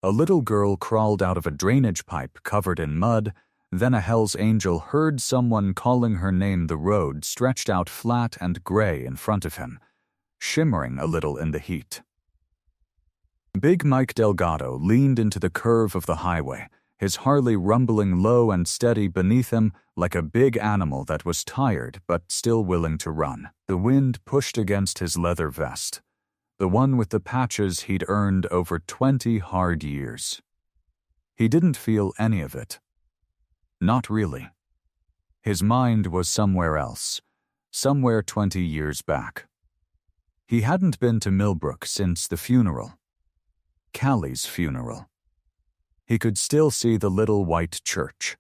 A little girl crawled out of a drainage pipe covered in mud. Then a Hell's Angel heard someone calling her name. The road stretched out flat and gray in front of him, shimmering a little in the heat. Big Mike Delgado leaned into the curve of the highway, his Harley rumbling low and steady beneath him like a big animal that was tired but still willing to run. The wind pushed against his leather vest, the one with the patches he'd earned over 20 hard years. He didn't feel any of it. Not really. His mind was somewhere else, somewhere 20 years back. He hadn't been to Millbrook since the funeral. Callie's funeral. He could still see the little white church,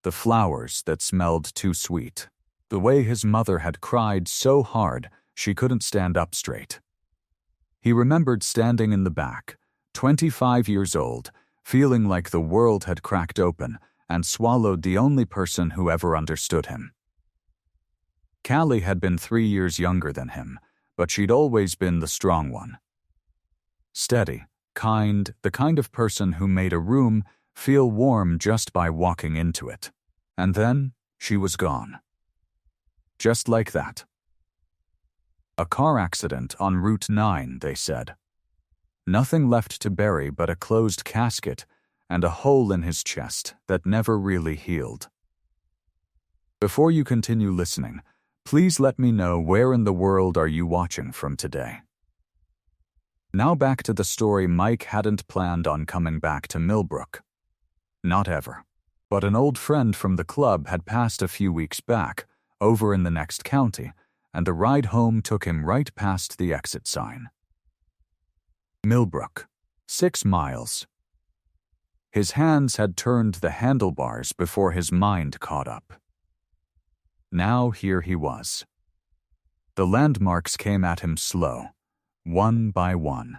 the flowers that smelled too sweet, the way his mother had cried so hard she couldn't stand up straight. He remembered standing in the back, 25 years old, feeling like the world had cracked open and swallowed the only person who ever understood him. Callie had been 3 years younger than him, but she'd always been the strong one. Steady, kind, the kind of person who made a room feel warm just by walking into it. And then she was gone. Just like that. A car accident on Route 9, they said. Nothing left to bury but a closed casket and a hole in his chest that never really healed. Before you continue listening, please let me know where in the world are you watching from today. Now back to the story. Mike hadn't planned on coming back to Millbrook. Not ever. But an old friend from the club had passed a few weeks back, over in the next county, and the ride home took him right past the exit sign. Millbrook, 6 miles. His hands had turned the handlebars before his mind caught up. Now here he was. The landmarks came at him slow, one by one,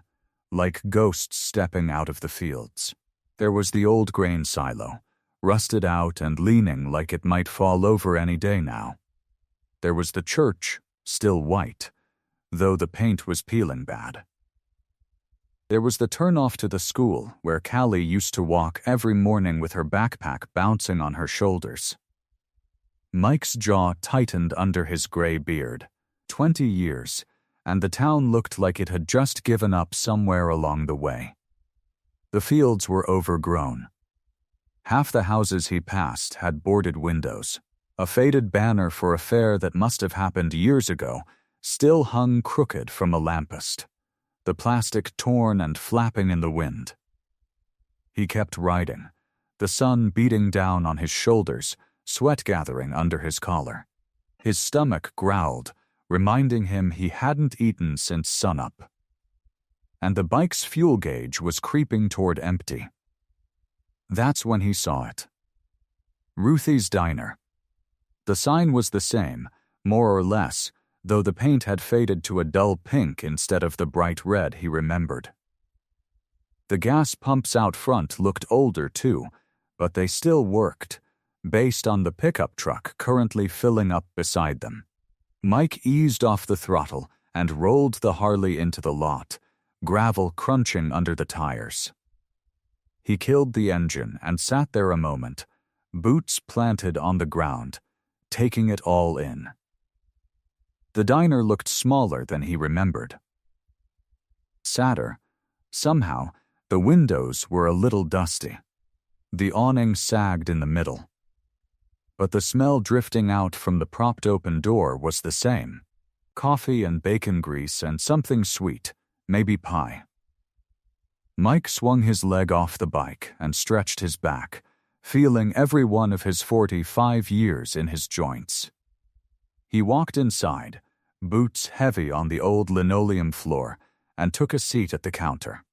like ghosts stepping out of the fields. There was the old grain silo, rusted out and leaning like it might fall over any day now. There was the church, still white, though the paint was peeling bad. There was the turnoff to the school where Callie used to walk every morning with her backpack bouncing on her shoulders. Mike's jaw tightened under his gray beard. 20 years, and the town looked like it had just given up somewhere along the way. The fields were overgrown. Half the houses he passed had boarded windows. A faded banner for a fair that must have happened years ago still hung crooked from a lamppost, the plastic torn and flapping in the wind. He kept riding, the sun beating down on his shoulders, sweat gathering under his collar. His stomach growled, reminding him he hadn't eaten since sunup. And the bike's fuel gauge was creeping toward empty. That's when he saw it. Ruthie's Diner. The sign was the same, more or less, though the paint had faded to a dull pink instead of the bright red he remembered. The gas pumps out front looked older too, but they still worked, based on the pickup truck currently filling up beside them. Mike eased off the throttle and rolled the Harley into the lot, gravel crunching under the tires. He killed the engine and sat there a moment, boots planted on the ground, taking it all in. The diner looked smaller than he remembered. Sadder, somehow, the windows were a little dusty. The awning sagged in the middle. But the smell drifting out from the propped-open door was the same. Coffee and bacon grease and something sweet, maybe pie. Mike swung his leg off the bike and stretched his back, feeling every one of his 45 years in his joints. He walked inside, boots heavy on the old linoleum floor, and took a seat at the counter.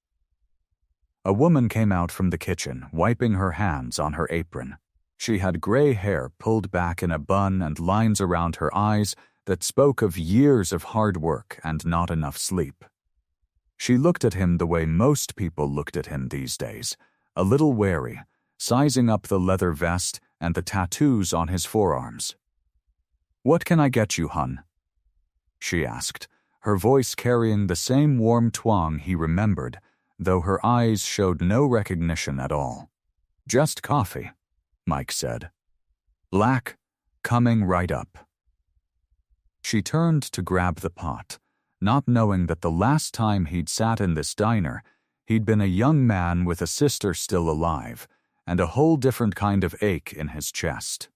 A woman came out from the kitchen, wiping her hands on her apron. She had gray hair pulled back in a bun and lines around her eyes that spoke of years of hard work and not enough sleep. She looked at him the way most people looked at him these days, a little wary, sizing up the leather vest and the tattoos on his forearms. "What can I get you, hun?" she asked, her voice carrying the same warm twang he remembered, though her eyes showed no recognition at all. "Just coffee," Mike said. "Black, coming right up." She turned to grab the pot, not knowing that the last time he'd sat in this diner, he'd been a young man with a sister still alive, and a whole different kind of ache in his chest.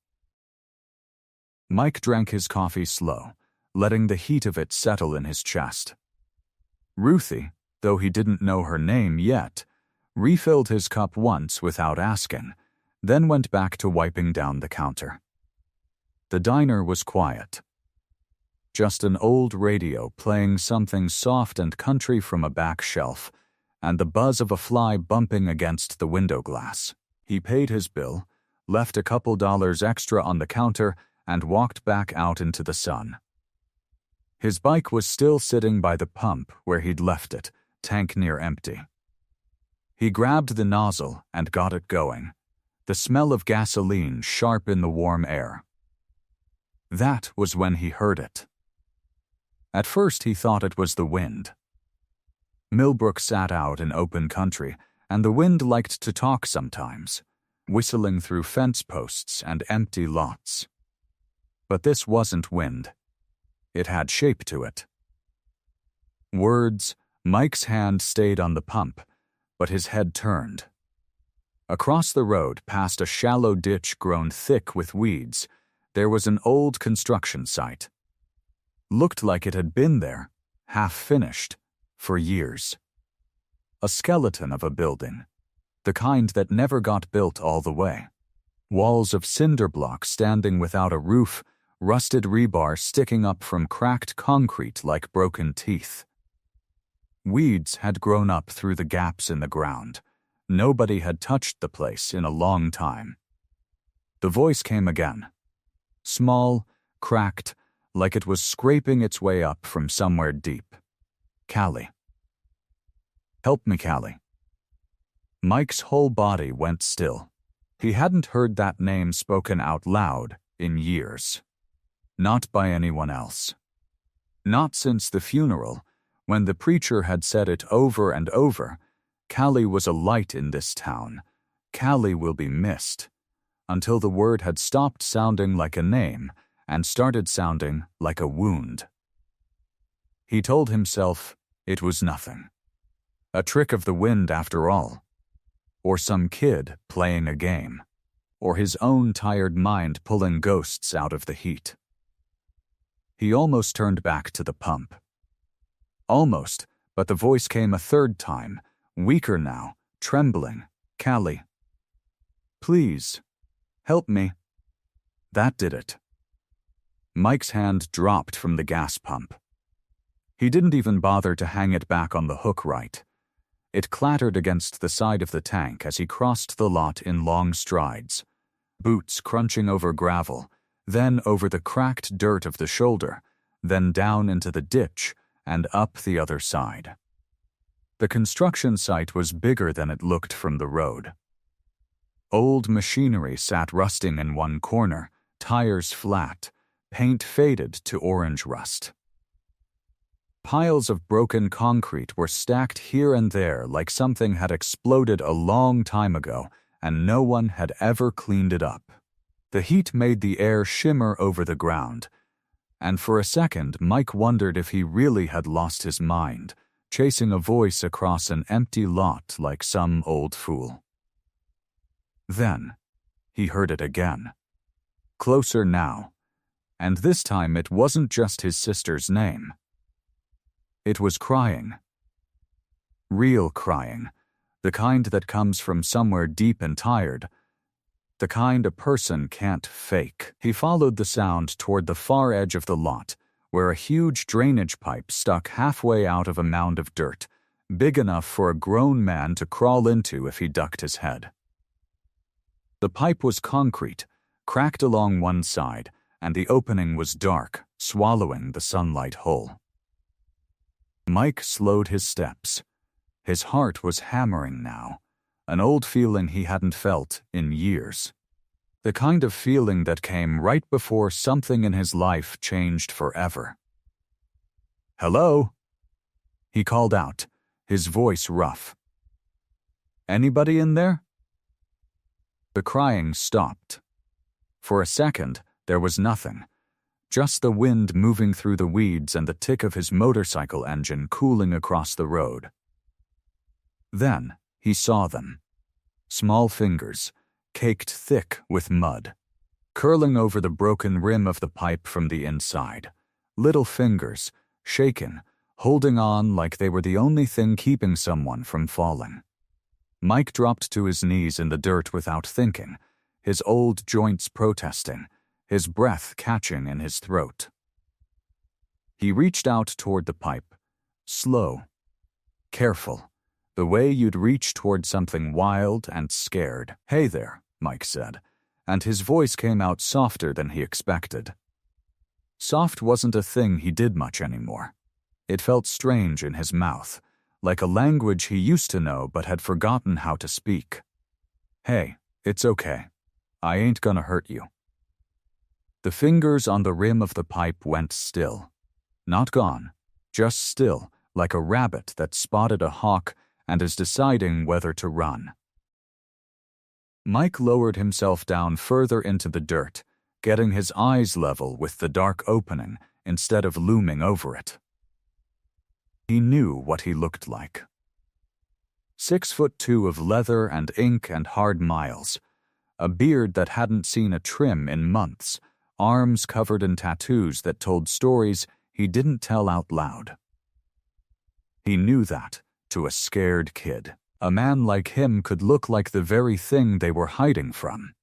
Mike drank his coffee slow, letting the heat of it settle in his chest. Ruthie, though he didn't know her name yet, refilled his cup once without asking, then went back to wiping down the counter. The diner was quiet. Just an old radio playing something soft and country from a back shelf, and the buzz of a fly bumping against the window glass. He paid his bill, left a couple dollars extra on the counter, and walked back out into the sun. His bike was still sitting by the pump where he'd left it, tank near empty. He grabbed the nozzle and got it going, the smell of gasoline sharp in the warm air. That was when he heard it. At first he thought it was the wind. Millbrook sat out in open country, and the wind liked to talk sometimes, whistling through fence posts and empty lots. But this wasn't wind. It had shape to it. Words. Mike's hand stayed on the pump, but his head turned. Across the road, past a shallow ditch grown thick with weeds, there was an old construction site. Looked like it had been there, half-finished, for years. A skeleton of a building, the kind that never got built all the way. Walls of cinder blocks standing without a roof, rusted rebar sticking up from cracked concrete like broken teeth. Weeds had grown up through the gaps in the ground. Nobody had touched the place in a long time. The voice came again. Small, cracked, like it was scraping its way up from somewhere deep. "Callie. Help me, Callie." Mike's whole body went still. He hadn't heard that name spoken out loud in years. Not by anyone else. Not since the funeral, when the preacher had said it over and over. Callie was a light in this town. Callie will be missed. Until the word had stopped sounding like a name and started sounding like a wound. He told himself it was nothing. A trick of the wind after all. Or some kid playing a game. Or his own tired mind pulling ghosts out of the heat. He almost turned back to the pump. Almost, but the voice came a third time, weaker now, trembling. "Callie. Please. Help me." That did it. Mike's hand dropped from the gas pump. He didn't even bother to hang it back on the hook right. It clattered against the side of the tank as he crossed the lot in long strides, boots crunching over gravel, then over the cracked dirt of the shoulder, then down into the ditch and up the other side. The construction site was bigger than it looked from the road. Old machinery sat rusting in one corner, tires flat, paint faded to orange rust. Piles of broken concrete were stacked here and there like something had exploded a long time ago and no one had ever cleaned it up. The heat made the air shimmer over the ground, and for a second Mike wondered if he really had lost his mind, chasing a voice across an empty lot like some old fool. Then he heard it again. Closer now, and this time it wasn't just his sister's name. It was crying. Real crying, the kind that comes from somewhere deep and tired, the kind a person can't fake. He followed the sound toward the far edge of the lot, where a huge drainage pipe stuck halfway out of a mound of dirt, big enough for a grown man to crawl into if he ducked his head. The pipe was concrete, cracked along one side, and the opening was dark, swallowing the sunlight whole. Mike slowed his steps. His heart was hammering now, an old feeling he hadn't felt in years. The kind of feeling that came right before something in his life changed forever. "Hello?" He called out, his voice rough. Anybody in there?" The crying stopped. For a second, there was nothing. Just the wind moving through the weeds and the tick of his motorcycle engine cooling across the road. Then he saw them. Small fingers, caked thick with mud, curling over the broken rim of the pipe from the inside. Little fingers, shaken, holding on like they were the only thing keeping someone from falling. Mike dropped to his knees in the dirt without thinking, his old joints protesting, his breath catching in his throat. He reached out toward the pipe, slow, careful, the way you'd reach toward something wild and scared. "Hey there," Mike said, and his voice came out softer than he expected. Soft wasn't a thing he did much anymore. It felt strange in his mouth, like a language he used to know but had forgotten how to speak. "Hey, it's okay. I ain't gonna hurt you." The fingers on the rim of the pipe went still. Not gone, just still, like a rabbit that spotted a hawk and is deciding whether to run. Mike lowered himself down further into the dirt, getting his eyes level with the dark opening instead of looming over it. He knew what he looked like. 6'2" of leather and ink and hard miles, a beard that hadn't seen a trim in months, arms covered in tattoos that told stories he didn't tell out loud. He knew that, to a scared kid, a man like him could look like the very thing they were hiding from.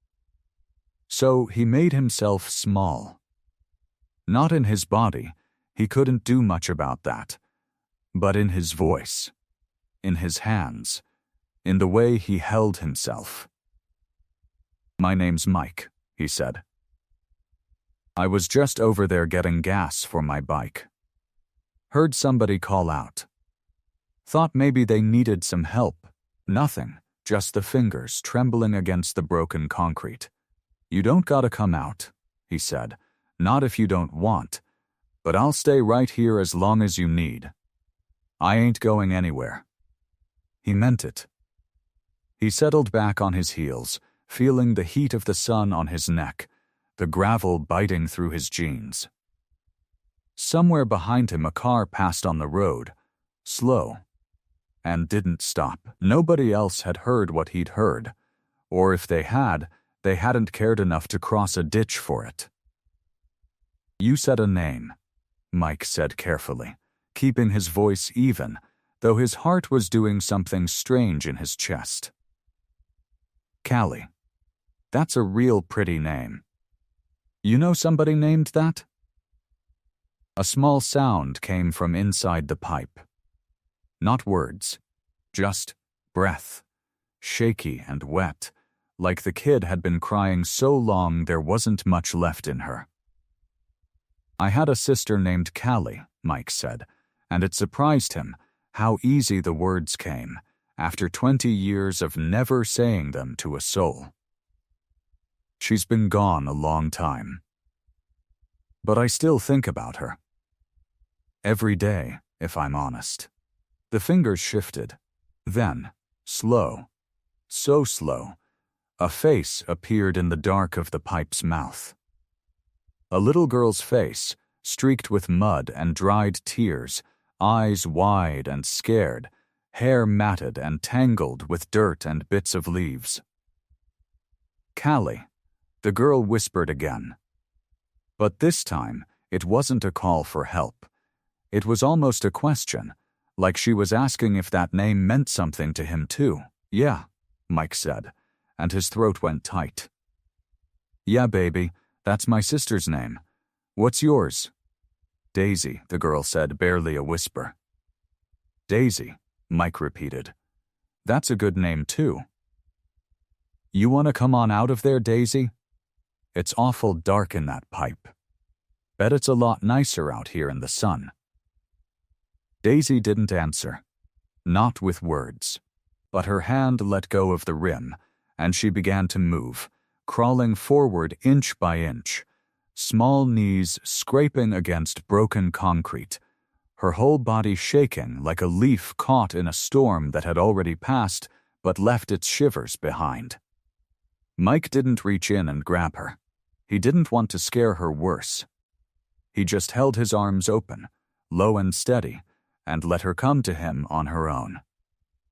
So he made himself small. Not in his body, he couldn't do much about that, but in his voice, in his hands, in the way he held himself. "My name's Mike," he said. "I was just over there getting gas for my bike. Heard somebody call out. Thought maybe they needed some help. Nothing, just the fingers trembling against the broken concrete. You don't gotta come out," he said. "Not if you don't want, but I'll stay right here as long as you need. I ain't going anywhere." He meant it. He settled back on his heels, feeling the heat of the sun on his neck, the gravel biting through his jeans. Somewhere behind him a car passed on the road, slow, and didn't stop. Nobody else had heard what he'd heard, or if they had, they hadn't cared enough to cross a ditch for it. "You said a name," Mike said carefully, keeping his voice even, though his heart was doing something strange in his chest. "Callie. That's a real pretty name. You know somebody named that?" A small sound came from inside the pipe. Not words, just breath, shaky and wet, like the kid had been crying so long there wasn't much left in her. "I had a sister named Callie," Mike said, and it surprised him how easy the words came, after 20 years of never saying them to a soul. "She's been gone a long time. But I still think about her. Every day, if I'm honest." The fingers shifted. Then, slow, so slow, a face appeared in the dark of the pipe's mouth. A little girl's face, streaked with mud and dried tears, eyes wide and scared, hair matted and tangled with dirt and bits of leaves. "Callie," the girl whispered again. But this time, it wasn't a call for help. It was almost a question, like she was asking if that name meant something to him too. "Yeah," Mike said, and his throat went tight. "Yeah, baby, that's my sister's name. What's yours?" "Daisy," the girl said, barely a whisper. "Daisy," Mike repeated. "That's a good name too. You want to come on out of there, Daisy? It's awful dark in that pipe. Bet it's a lot nicer out here in the sun." Daisy didn't answer, not with words, but her hand let go of the rim, and she began to move, crawling forward inch by inch, small knees scraping against broken concrete, her whole body shaking like a leaf caught in a storm that had already passed but left its shivers behind. Mike didn't reach in and grab her. He didn't want to scare her worse. He just held his arms open, low and steady, and let her come to him on her own.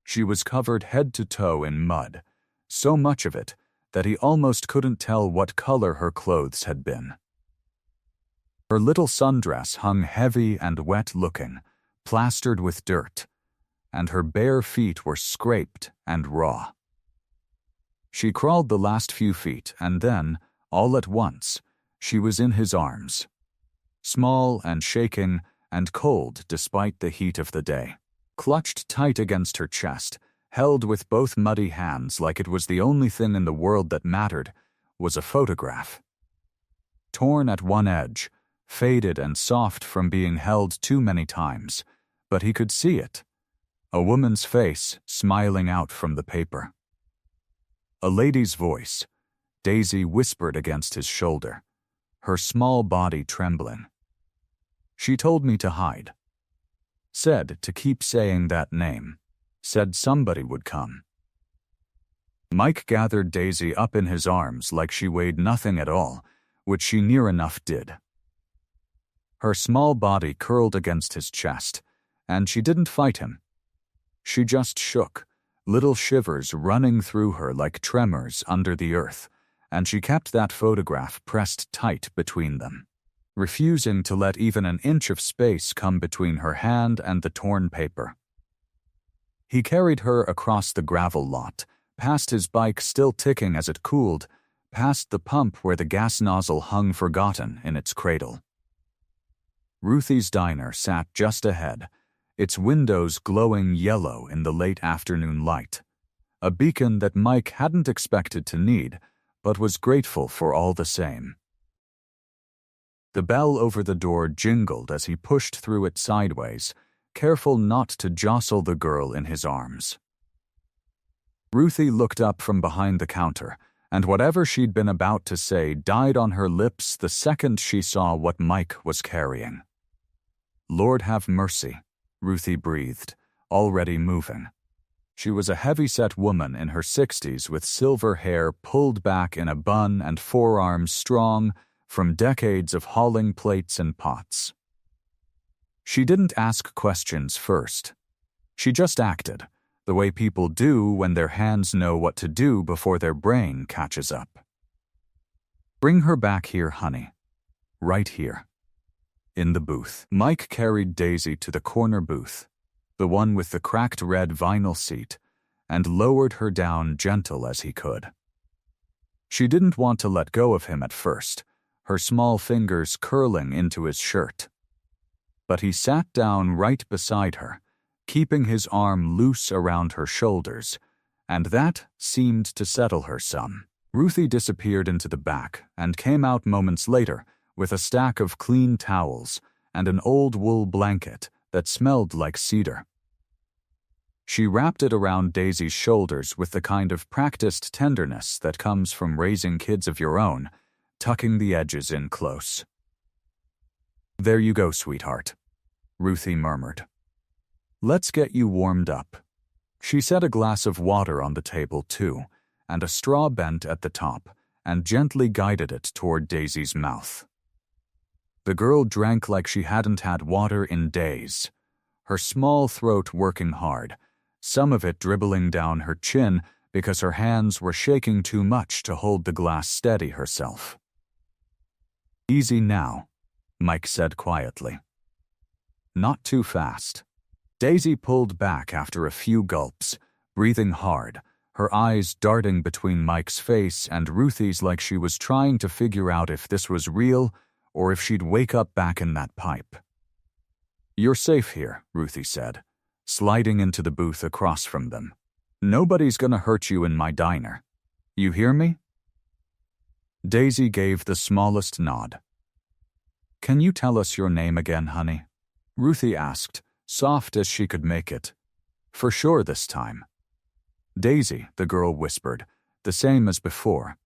She was covered head to toe in mud, so much of it that he almost couldn't tell what color her clothes had been. Her little sundress hung heavy and wet-looking, plastered with dirt, and her bare feet were scraped and raw. She crawled the last few feet, and then, all at once, she was in his arms, small and shaking and cold despite the heat of the day. Clutched tight against her chest, held with both muddy hands like it was the only thing in the world that mattered, was a photograph. Torn at one edge, faded and soft from being held too many times, but he could see it. A woman's face smiling out from the paper. A lady's voice, Daisy whispered against his shoulder, her small body trembling. She told me to hide. Said to keep saying that name. Said somebody would come. Mike gathered Daisy up in his arms like she weighed nothing at all, which she near enough did. Her small body curled against his chest, and she didn't fight him. She just shook, little shivers running through her like tremors under the earth, and she kept that photograph pressed tight between them, refusing to let even an inch of space come between her hand and the torn paper. He carried her across the gravel lot, past his bike still ticking as it cooled, past the pump where the gas nozzle hung forgotten in its cradle. Ruthie's diner sat just ahead, its windows glowing yellow in the late afternoon light, a beacon that Mike hadn't expected to need, but was grateful for all the same. The bell over the door jingled as he pushed through it sideways, careful not to jostle the girl in his arms. Ruthie looked up from behind the counter, and whatever she'd been about to say died on her lips the second she saw what Mike was carrying. "Lord have mercy," Ruthie breathed, already moving. She was a heavy-set woman in her 60s with silver hair pulled back in a bun and forearms strong from decades of hauling plates and pots. She didn't ask questions first. She just acted, the way people do when their hands know what to do before their brain catches up. "Bring her back here, honey. Right here." In the booth, Mike carried Daisy to the corner booth, the one with the cracked red vinyl seat, and lowered her down gentle as he could. She didn't want to let go of him at first, her small fingers curling into his shirt. But he sat down right beside her, keeping his arm loose around her shoulders, and that seemed to settle her some. Ruthie disappeared into the back and came out moments later with a stack of clean towels and an old wool blanket that smelled like cedar. She wrapped it around Daisy's shoulders with the kind of practiced tenderness that comes from raising kids of your own, tucking the edges in close. "There you go, sweetheart," Ruthie murmured. "Let's get you warmed up." She set a glass of water on the table, too, and a straw bent at the top, and gently guided it toward Daisy's mouth. The girl drank like she hadn't had water in days, her small throat working hard, some of it dribbling down her chin because her hands were shaking too much to hold the glass steady herself. "Easy now," Mike said quietly. "Not too fast." Daisy pulled back after a few gulps, breathing hard, her eyes darting between Mike's face and Ruthie's like she was trying to figure out if this was real or if she'd wake up back in that pipe. "You're safe here," Ruthie said, sliding into the booth across from them. "Nobody's gonna hurt you in my diner. You hear me?" Daisy gave the smallest nod. "Can you tell us your name again, honey?" Ruthie asked, soft as she could make it. For sure this time. "Daisy," the girl whispered, the same as before.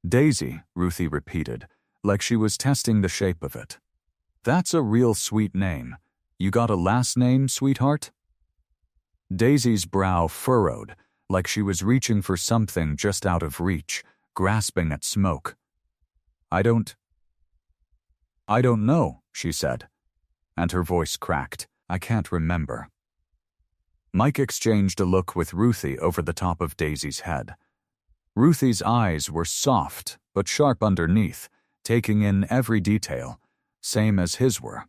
"Daisy," Ruthie repeated, like she was testing the shape of it. "That's a real sweet name. You got a last name, sweetheart?" Daisy's brow furrowed, like she was reaching for something just out of reach, grasping at smoke. I don't know, she said, and her voice cracked. I can't remember. Mike exchanged a look with Ruthie over the top of Daisy's head. Ruthie's eyes were soft but sharp underneath, taking in every detail, same as his were.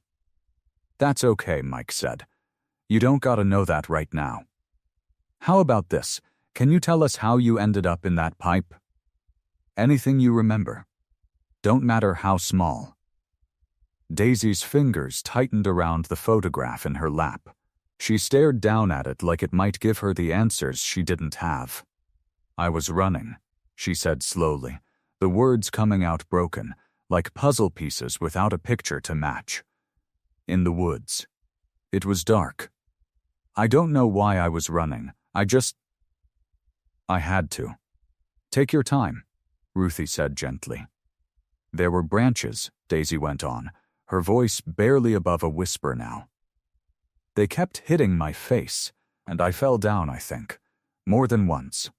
That's okay, Mike said. You don't gotta know that right now. How about this? Can you tell us how you ended up in that pipe? Anything you remember. Don't matter how small. Daisy's fingers tightened around the photograph in her lap. She stared down at it like it might give her the answers she didn't have. I was running, she said slowly, the words coming out broken, like puzzle pieces without a picture to match. In the woods. It was dark. I don't know why I was running. I had to. Take your time, Ruthie said gently. There were branches, Daisy went on, her voice barely above a whisper now. They kept hitting my face, and I fell down, I think, more than once.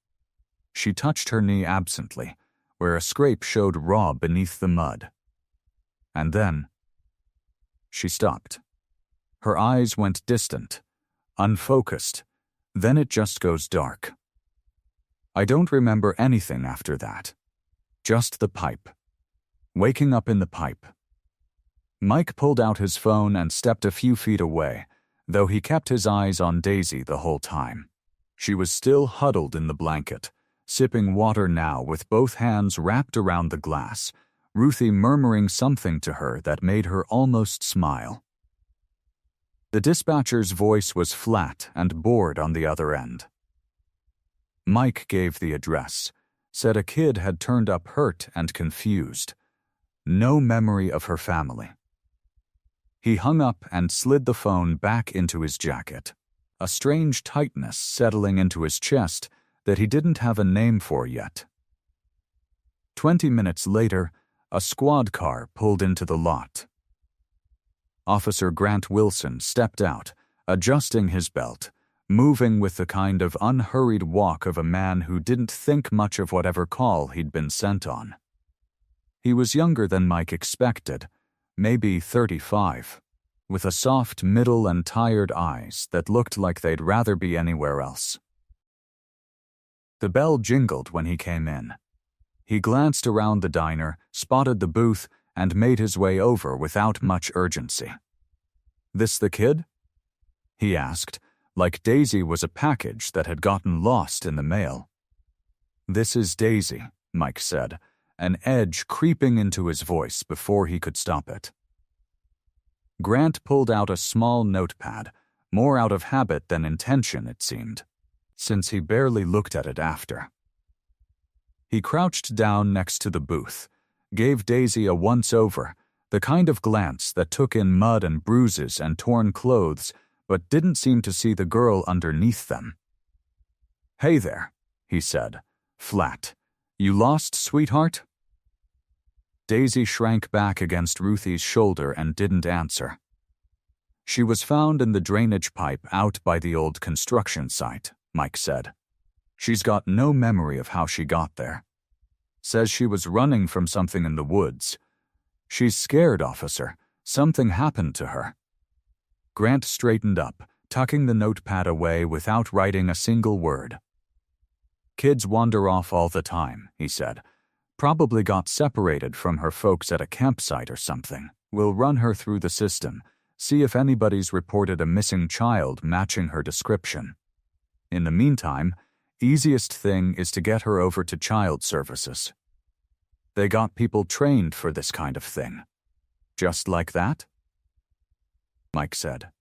She touched her knee absently, where a scrape showed raw beneath the mud. And then she stopped. Her eyes went distant, unfocused. Then it just goes dark. I don't remember anything after that. Just the pipe. Waking up in the pipe. Mike pulled out his phone and stepped a few feet away, though he kept his eyes on Daisy the whole time. She was still huddled in the blanket, sipping water now with both hands wrapped around the glass, Ruthie murmuring something to her that made her almost smile. The dispatcher's voice was flat and bored on the other end. Mike gave the address, said a kid had turned up hurt and confused. No memory of her family. He hung up and slid the phone back into his jacket, a strange tightness settling into his chest that he didn't have a name for yet. 20 minutes later, a squad car pulled into the lot. Officer Grant Wilson stepped out, adjusting his belt, moving with the kind of unhurried walk of a man who didn't think much of whatever call he'd been sent on. He was younger than Mike expected, maybe 35, with a soft middle and tired eyes that looked like they'd rather be anywhere else. The bell jingled when he came in. He glanced around the diner, spotted the booth, and made his way over without much urgency. "This the kid?" he asked, like Daisy was a package that had gotten lost in the mail. "This is Daisy," Mike said, an edge creeping into his voice before he could stop it. Grant pulled out a small notepad, more out of habit than intention, it seemed, since he barely looked at it after. He crouched down next to the booth, gave Daisy a once-over, the kind of glance that took in mud and bruises and torn clothes, but didn't seem to see the girl underneath them. "Hey there," he said, flat. "You lost, sweetheart?" Daisy shrank back against Ruthie's shoulder and didn't answer. "She was found in the drainage pipe out by the old construction site," Mike said. "She's got no memory of how she got there. Says she was running from something in the woods. She's scared, officer. Something happened to her." Grant straightened up, tucking the notepad away without writing a single word. "Kids wander off all the time," he said. "Probably got separated from her folks at a campsite or something. We'll run her through the system, see if anybody's reported a missing child matching her description. In the meantime, easiest thing is to get her over to child services. They got people trained for this kind of thing." "Just like that?" Mike said.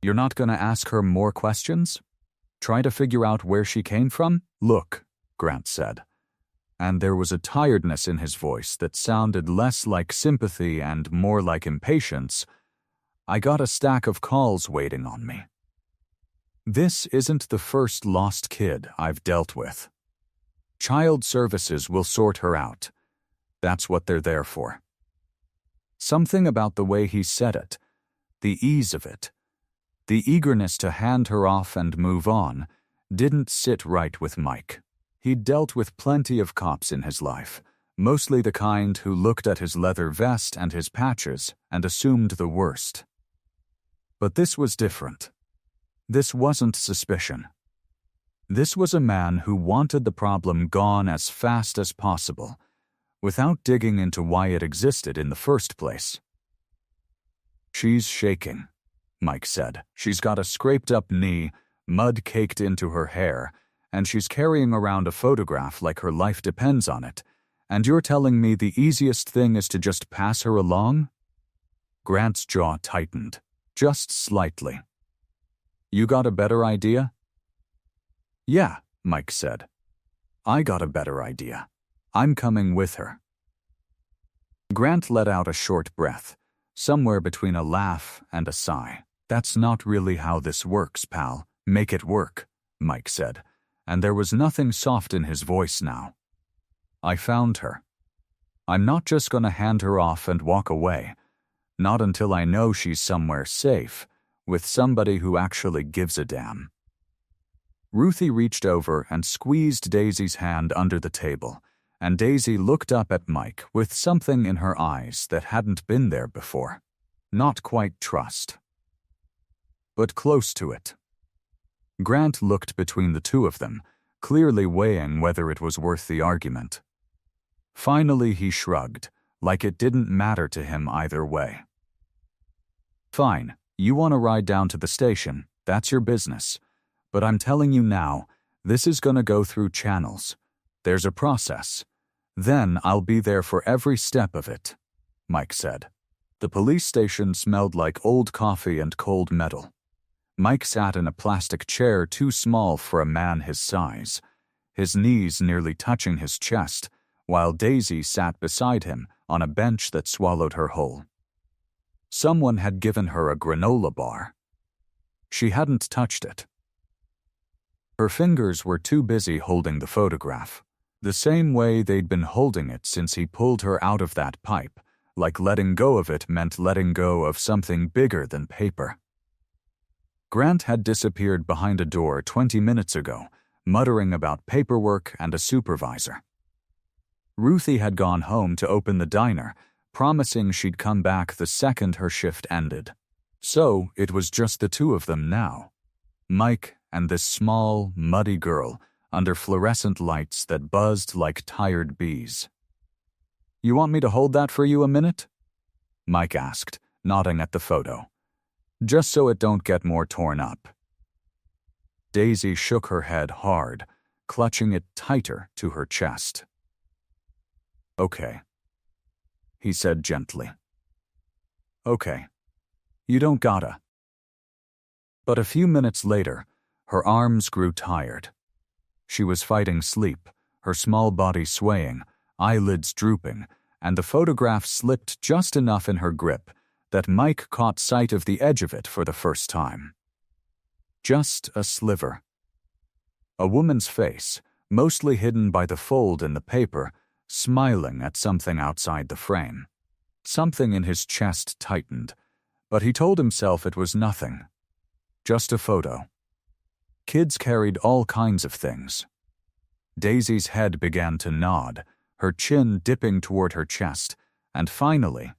"You're not going to ask her more questions? Try to figure out where she came from?" "Look," Grant said, and there was a tiredness in his voice that sounded less like sympathy and more like impatience. "I got a stack of calls waiting on me. This isn't the first lost kid I've dealt with. Child services will sort her out. That's what they're there for." Something about the way he said it, the ease of it, the eagerness to hand her off and move on, didn't sit right with Mike. He'd dealt with plenty of cops in his life, mostly the kind who looked at his leather vest and his patches and assumed the worst. But this was different. This wasn't suspicion. This was a man who wanted the problem gone as fast as possible, without digging into why it existed in the first place. "She's shaking," Mike said. "She's got a scraped-up knee, mud caked into her hair, and she's carrying around a photograph like her life depends on it. And you're telling me the easiest thing is to just pass her along?" Grant's jaw tightened, just slightly. "You got a better idea?" "Yeah," Mike said. "I got a better idea. I'm coming with her." Grant let out a short breath, somewhere between a laugh and a sigh. "That's not really how this works, pal. Make it work," Mike said, and there was nothing soft in his voice now. "I found her. I'm not just going to hand her off and walk away. Not until I know she's somewhere safe, with somebody who actually gives a damn." Ruthie reached over and squeezed Daisy's hand under the table, and Daisy looked up at Mike with something in her eyes that hadn't been there before. Not quite trust, but close to it. Grant looked between the two of them, clearly weighing whether it was worth the argument. Finally, he shrugged, like it didn't matter to him either way. "Fine, you want to ride down to the station, that's your business. But I'm telling you now, this is going to go through channels. There's a process. Then I'll be there for every step of it," Mike said. The police station smelled like old coffee and cold metal. Mike sat in a plastic chair too small for a man his size, his knees nearly touching his chest, while Daisy sat beside him on a bench that swallowed her whole. Someone had given her a granola bar. She hadn't touched it. Her fingers were too busy holding the photograph, the same way they'd been holding it since he pulled her out of that pipe, like letting go of it meant letting go of something bigger than paper. Grant had disappeared behind a door 20 minutes ago, muttering about paperwork and a supervisor. Ruthie had gone home to open the diner, promising she'd come back the second her shift ended. So it was just the two of them now. Mike and this small, muddy girl under fluorescent lights that buzzed like tired bees. "You want me to hold that for you a minute?" Mike asked, nodding at the photo. "Just so it don't get more torn up." Daisy shook her head hard, clutching it tighter to her chest. "Okay," he said gently. "Okay. You don't gotta." But a few minutes later, her arms grew tired. She was fighting sleep, her small body swaying, eyelids drooping, and the photograph slipped just enough in her grip that Mike caught sight of the edge of it for the first time. Just a sliver. A woman's face, mostly hidden by the fold in the paper, smiling at something outside the frame. Something in his chest tightened, but he told himself it was nothing. Just a photo. Kids carried all kinds of things. Daisy's head began to nod, her chin dipping toward her chest, and finally,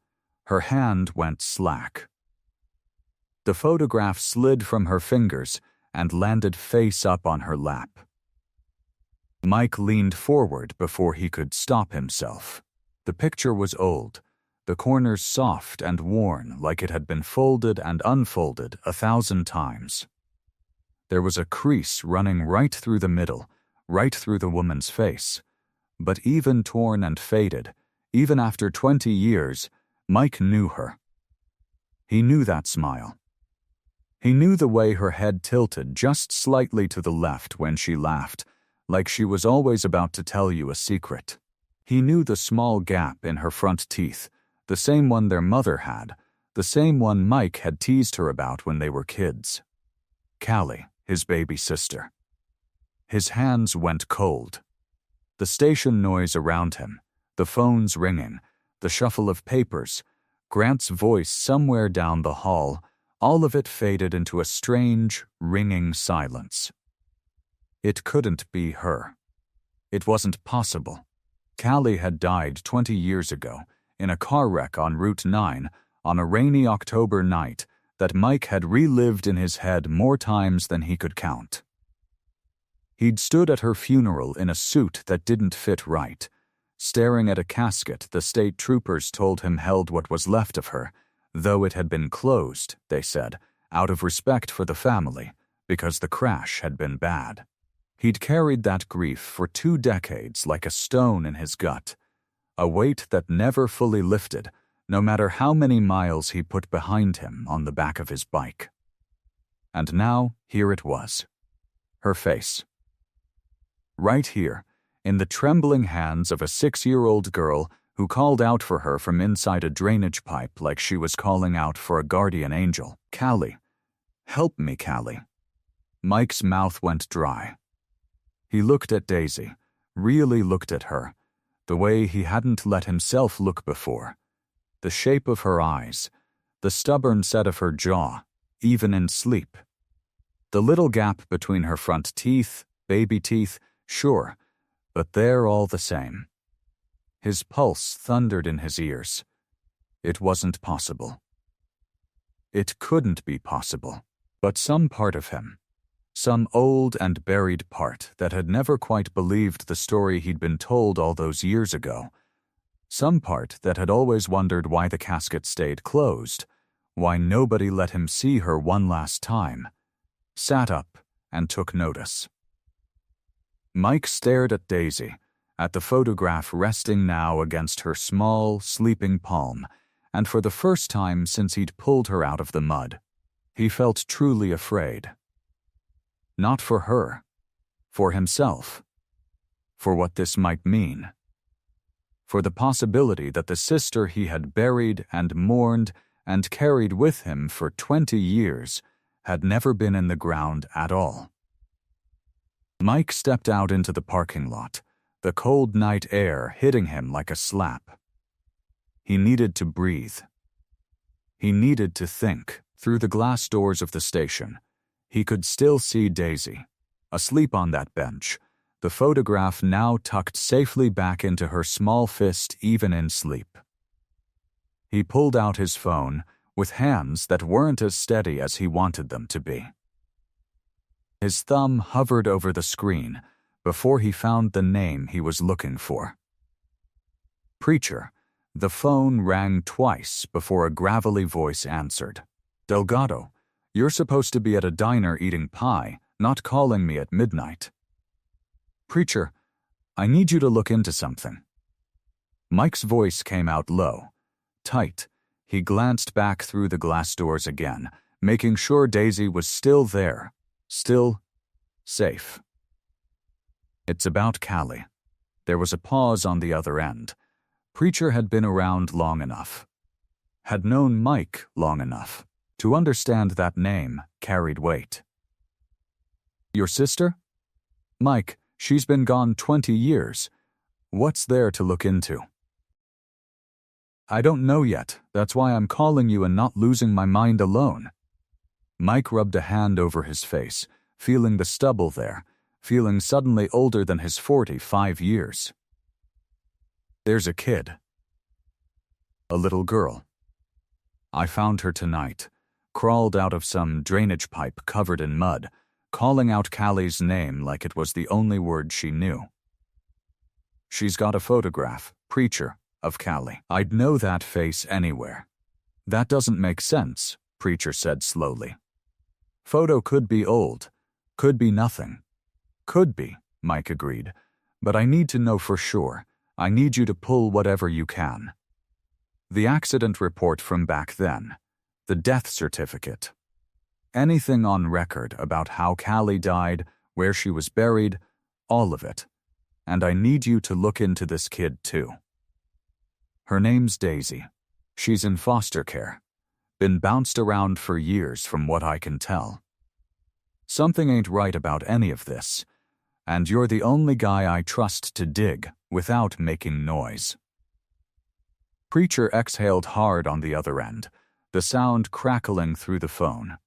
her hand went slack. The photograph slid from her fingers and landed face up on her lap. Mike leaned forward before he could stop himself. The picture was old, the corners soft and worn like it had been folded and unfolded 1,000 times. There was a crease running right through the middle, right through the woman's face. But even torn and faded, even after 20 years, Mike knew her. He knew that smile. He knew the way her head tilted just slightly to the left when she laughed, like she was always about to tell you a secret. He knew the small gap in her front teeth, the same one their mother had, the same one Mike had teased her about when they were kids. Callie, his baby sister. His hands went cold. The station noise around him, the phones ringing, the shuffle of papers, Grant's voice somewhere down the hall, all of it faded into a strange, ringing silence. It couldn't be her. It wasn't possible. Callie had died 20 years ago in a car wreck on Route 9 on a rainy October night that Mike had relived in his head more times than he could count. He'd stood at her funeral in a suit that didn't fit right, staring at a casket the state troopers told him held what was left of her, though it had been closed, they said, out of respect for the family, because the crash had been bad. He'd carried that grief for 2 decades like a stone in his gut, a weight that never fully lifted, no matter how many miles he put behind him on the back of his bike. And now, here it was. Her face. Right here, in the trembling hands of a 6-year-old girl who called out for her from inside a drainage pipe like she was calling out for a guardian angel. Callie. Help me, Callie. Mike's mouth went dry. He looked at Daisy, really looked at her, the way he hadn't let himself look before. The shape of her eyes, the stubborn set of her jaw, even in sleep. The little gap between her front teeth, baby teeth, sure, but they're all the same. His pulse thundered in his ears. It wasn't possible. It couldn't be possible. But some part of him, some old and buried part that had never quite believed the story he'd been told all those years ago, some part that had always wondered why the casket stayed closed, why nobody let him see her one last time, sat up and took notice. Mike stared at Daisy, at the photograph resting now against her small, sleeping palm, and for the first time since he'd pulled her out of the mud, he felt truly afraid. Not for her, for himself, for what this might mean, for the possibility that the sister he had buried and mourned and carried with him for 20 years had never been in the ground at all. Mike stepped out into the parking lot, the cold night air hitting him like a slap. He needed to breathe. He needed to think. Through the glass doors of the station, he could still see Daisy, asleep on that bench, the photograph now tucked safely back into her small fist even in sleep. He pulled out his phone with hands that weren't as steady as he wanted them to be. His thumb hovered over the screen before he found the name he was looking for. Preacher. The phone rang twice before a gravelly voice answered. Delgado, you're supposed to be at a diner eating pie, not calling me at midnight. Preacher, I need you to look into something. Mike's voice came out low, tight. He glanced back through the glass doors again, making sure Daisy was still there, still safe. It's about Callie. There was a pause on the other end. Preacher had been around long enough, had known Mike long enough, to understand that name carried weight. Your sister? Mike, she's been gone 20 years. What's there to look into? I don't know yet. That's why I'm calling you and not losing my mind alone. Mike rubbed a hand over his face, feeling the stubble there, feeling suddenly older than his 45 years. There's a kid. A little girl. I found her tonight, crawled out of some drainage pipe covered in mud, calling out Callie's name like it was the only word she knew. She's got a photograph, Preacher, of Callie. I'd know that face anywhere. That doesn't make sense, Preacher said slowly. Photo could be old, could be nothing. Could be, Mike agreed, but I need to know for sure. I need you to pull whatever you can. The accident report from back then, the death certificate. Anything on record about how Callie died, where she was buried, all of it. And I need you to look into this kid too. Her name's Daisy. She's in foster care. Been bounced around for years from what I can tell. Something ain't right about any of this, and you're the only guy I trust to dig without making noise. Preacher exhaled hard on the other end, the sound crackling through the phone.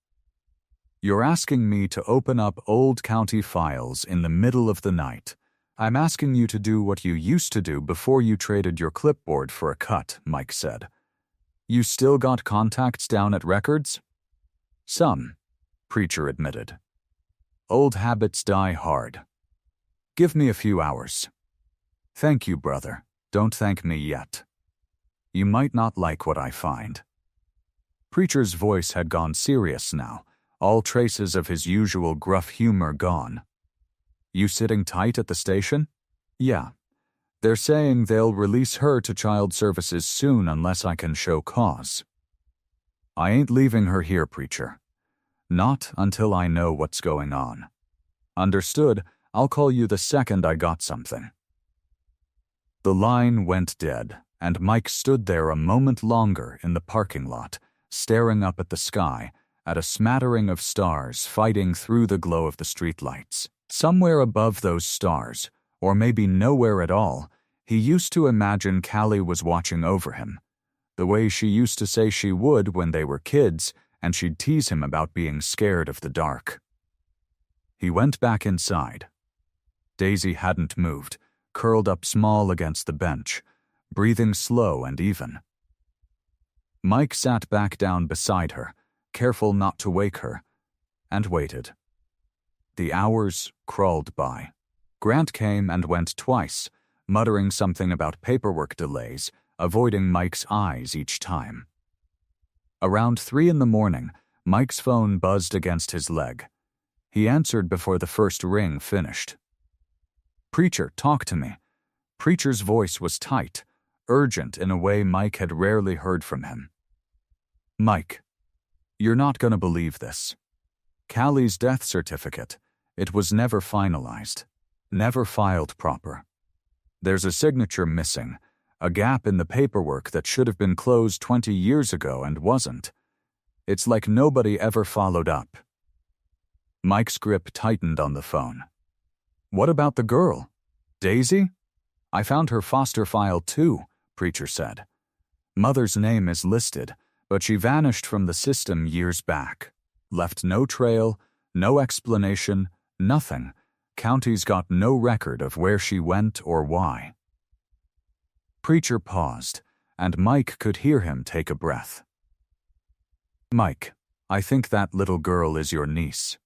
You're asking me to open up old county files in the middle of the night. I'm asking you to do what you used to do before you traded your clipboard for a cut, Mike said. You still got contacts down at Records? Some, Preacher admitted. Old habits die hard. Give me a few hours. Thank you, brother. Don't thank me yet. You might not like what I find. Preacher's voice had gone serious now, all traces of his usual gruff humor gone. You sitting tight at the station? Yeah. They're saying they'll release her to child services soon unless I can show cause. I ain't leaving her here, Preacher. Not until I know what's going on. Understood, I'll call you the second I got something. The line went dead, and Mike stood there a moment longer in the parking lot, staring up at the sky, at a smattering of stars fighting through the glow of the streetlights. Somewhere above those stars, or maybe nowhere at all, he used to imagine Callie was watching over him, the way she used to say she would when they were kids, and she'd tease him about being scared of the dark. He went back inside. Daisy hadn't moved, curled up small against the bench, breathing slow and even. Mike sat back down beside her, careful not to wake her, and waited. The hours crawled by. Grant came and went twice, muttering something about paperwork delays, avoiding Mike's eyes each time. Around 3 a.m, Mike's phone buzzed against his leg. He answered before the first ring finished. Preacher, talk to me. Preacher's voice was tight, urgent in a way Mike had rarely heard from him. Mike, you're not gonna believe this. Callie's death certificate, it was never finalized, never filed proper. There's a signature missing, a gap in the paperwork that should have been closed 20 years ago and wasn't. It's like nobody ever followed up. Mike's grip tightened on the phone. What about the girl? Daisy? I found her foster file too, Preacher said. Mother's name is listed, but she vanished from the system years back. Left no trail, no explanation, nothing. County's got no record of where she went or why. Preacher paused, and Mike could hear him take a breath. Mike, I think that little girl is your niece.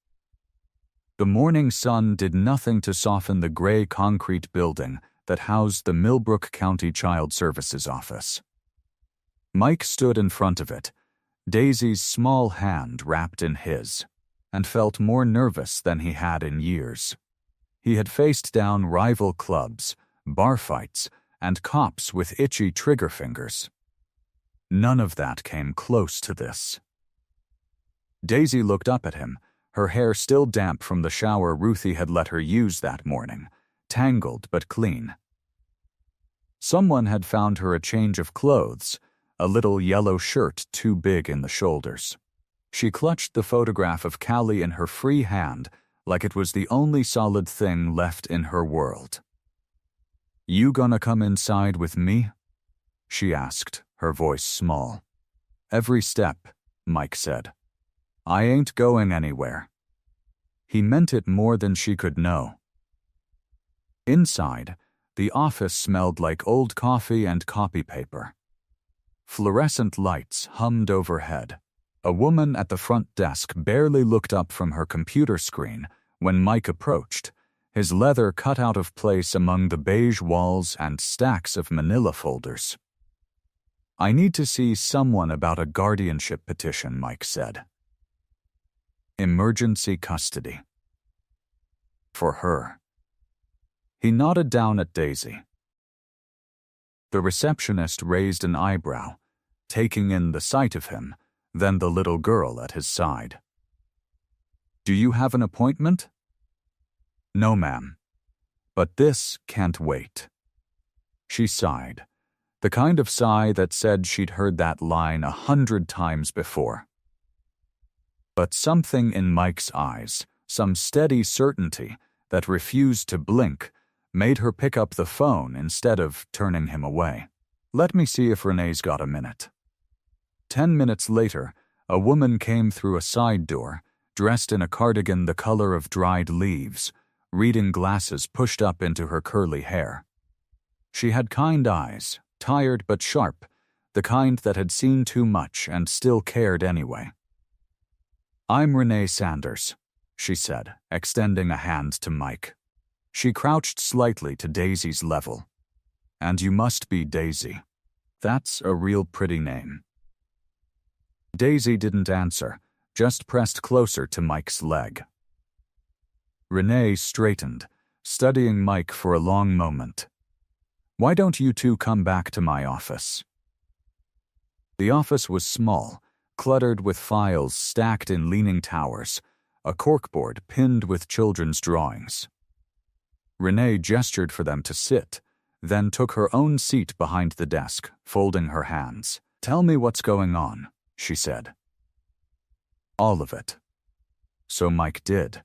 The morning sun did nothing to soften the gray concrete building that housed the Millbrook County Child Services office. Mike stood in front of it, Daisy's small hand wrapped in his, and felt more nervous than he had in years. He had faced down rival clubs, bar fights, and cops with itchy trigger fingers. None of that came close to this. Daisy looked up at him, her hair still damp from the shower Ruthie had let her use that morning, tangled but clean. Someone had found her a change of clothes, a little yellow shirt too big in the shoulders. She clutched the photograph of Callie in her free hand like it was the only solid thing left in her world. You gonna come inside with me? She asked, her voice small. Every step, Mike said. I ain't going anywhere. He meant it more than she could know. Inside, the office smelled like old coffee and copy paper. Fluorescent lights hummed overhead. A woman at the front desk barely looked up from her computer screen when Mike approached, his leather cut out of place among the beige walls and stacks of manila folders. I need to see someone about a guardianship petition, Mike said. Emergency custody. For her. He nodded down at Daisy. The receptionist raised an eyebrow, taking in the sight of him, then the little girl at his side. Do you have an appointment? No, ma'am. But this can't wait. She sighed, the kind of sigh that said she'd heard that line 100 times before. But something in Mike's eyes, some steady certainty that refused to blink, made her pick up the phone instead of turning him away. Let me see if Renee's got a minute. 10 minutes later, a woman came through a side door, dressed in a cardigan the color of dried leaves, reading glasses pushed up into her curly hair. She had kind eyes, tired but sharp, the kind that had seen too much and still cared anyway. "I'm Renee Sanders," she said, extending a hand to Mike. She crouched slightly to Daisy's level. "And you must be Daisy. That's a real pretty name." Daisy didn't answer, just pressed closer to Mike's leg. Renee straightened, studying Mike for a long moment. "Why don't you two come back to my office?" The office was small, cluttered with files stacked in leaning towers, a corkboard pinned with children's drawings. Renee gestured for them to sit, then took her own seat behind the desk, folding her hands. "Tell me what's going on," she said. "All of it." So Mike did.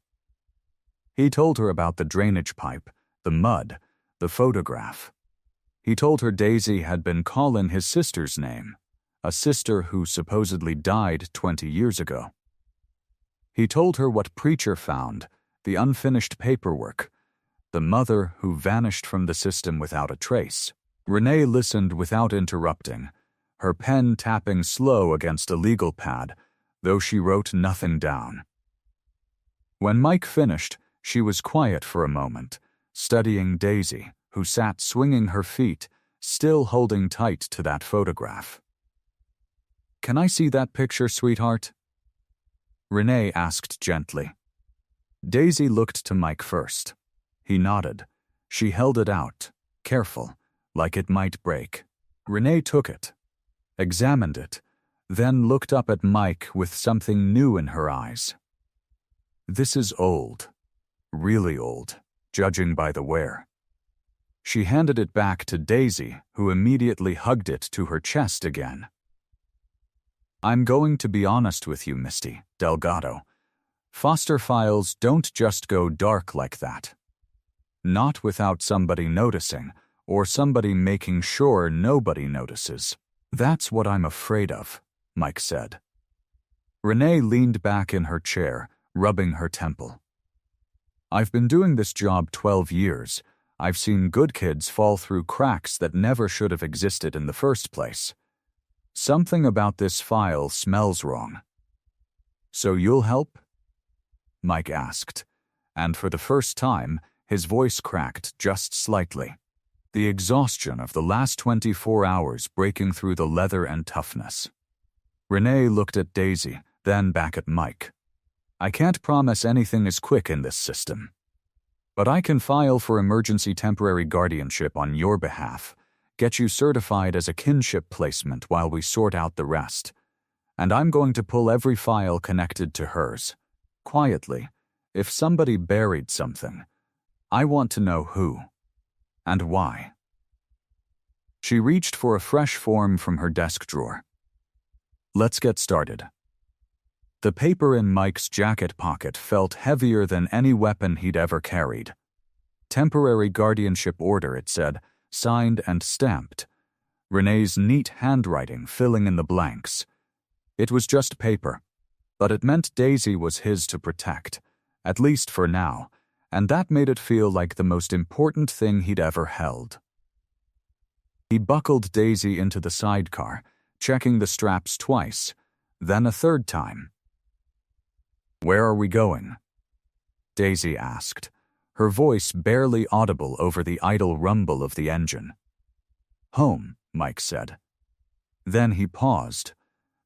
He told her about the drainage pipe, the mud, the photograph. He told her Daisy had been calling his sister's name, a sister who supposedly died 20 years ago. He told her what Preacher found, the unfinished paperwork, the mother who vanished from the system without a trace. Renee listened without interrupting, her pen tapping slow against a legal pad, though she wrote nothing down. When Mike finished, she was quiet for a moment, studying Daisy, who sat swinging her feet, still holding tight to that photograph. "Can I see that picture, sweetheart?" Renee asked gently. Daisy looked to Mike first. He nodded. She held it out, careful, like it might break. Renee took it, examined it, then looked up at Mike with something new in her eyes. "This is old, really old, judging by the wear." She handed it back to Daisy, who immediately hugged it to her chest again. "I'm going to be honest with you, Misty Delgado. Foster files don't just go dark like that. Not without somebody noticing, or somebody making sure nobody notices. That's what I'm afraid of," Mike said. Renee leaned back in her chair, rubbing her temple. "I've been doing this job 12 years. I've seen good kids fall through cracks that never should have existed in the first place. Something about this file smells wrong." "So you'll help?" Mike asked, and for the first time, his voice cracked just slightly, the exhaustion of the last 24 hours breaking through the leather and toughness. Renee looked at Daisy, then back at Mike. "I can't promise anything is quick in this system. But I can file for emergency temporary guardianship on your behalf, get you certified as a kinship placement while we sort out the rest. And I'm going to pull every file connected to hers. Quietly, if somebody buried something, I want to know who. And why." She reached for a fresh form from her desk drawer. "Let's get started." The paper in Mike's jacket pocket felt heavier than any weapon he'd ever carried. Temporary guardianship order, it said, signed and stamped. Renee's neat handwriting filling in the blanks. It was just paper, but it meant Daisy was his to protect, at least for now, and that made it feel like the most important thing he'd ever held. He buckled Daisy into the sidecar, checking the straps twice, then a third time. "Where are we going?" Daisy asked, her voice barely audible over the idle rumble of the engine. "Home," Mike said. Then he paused,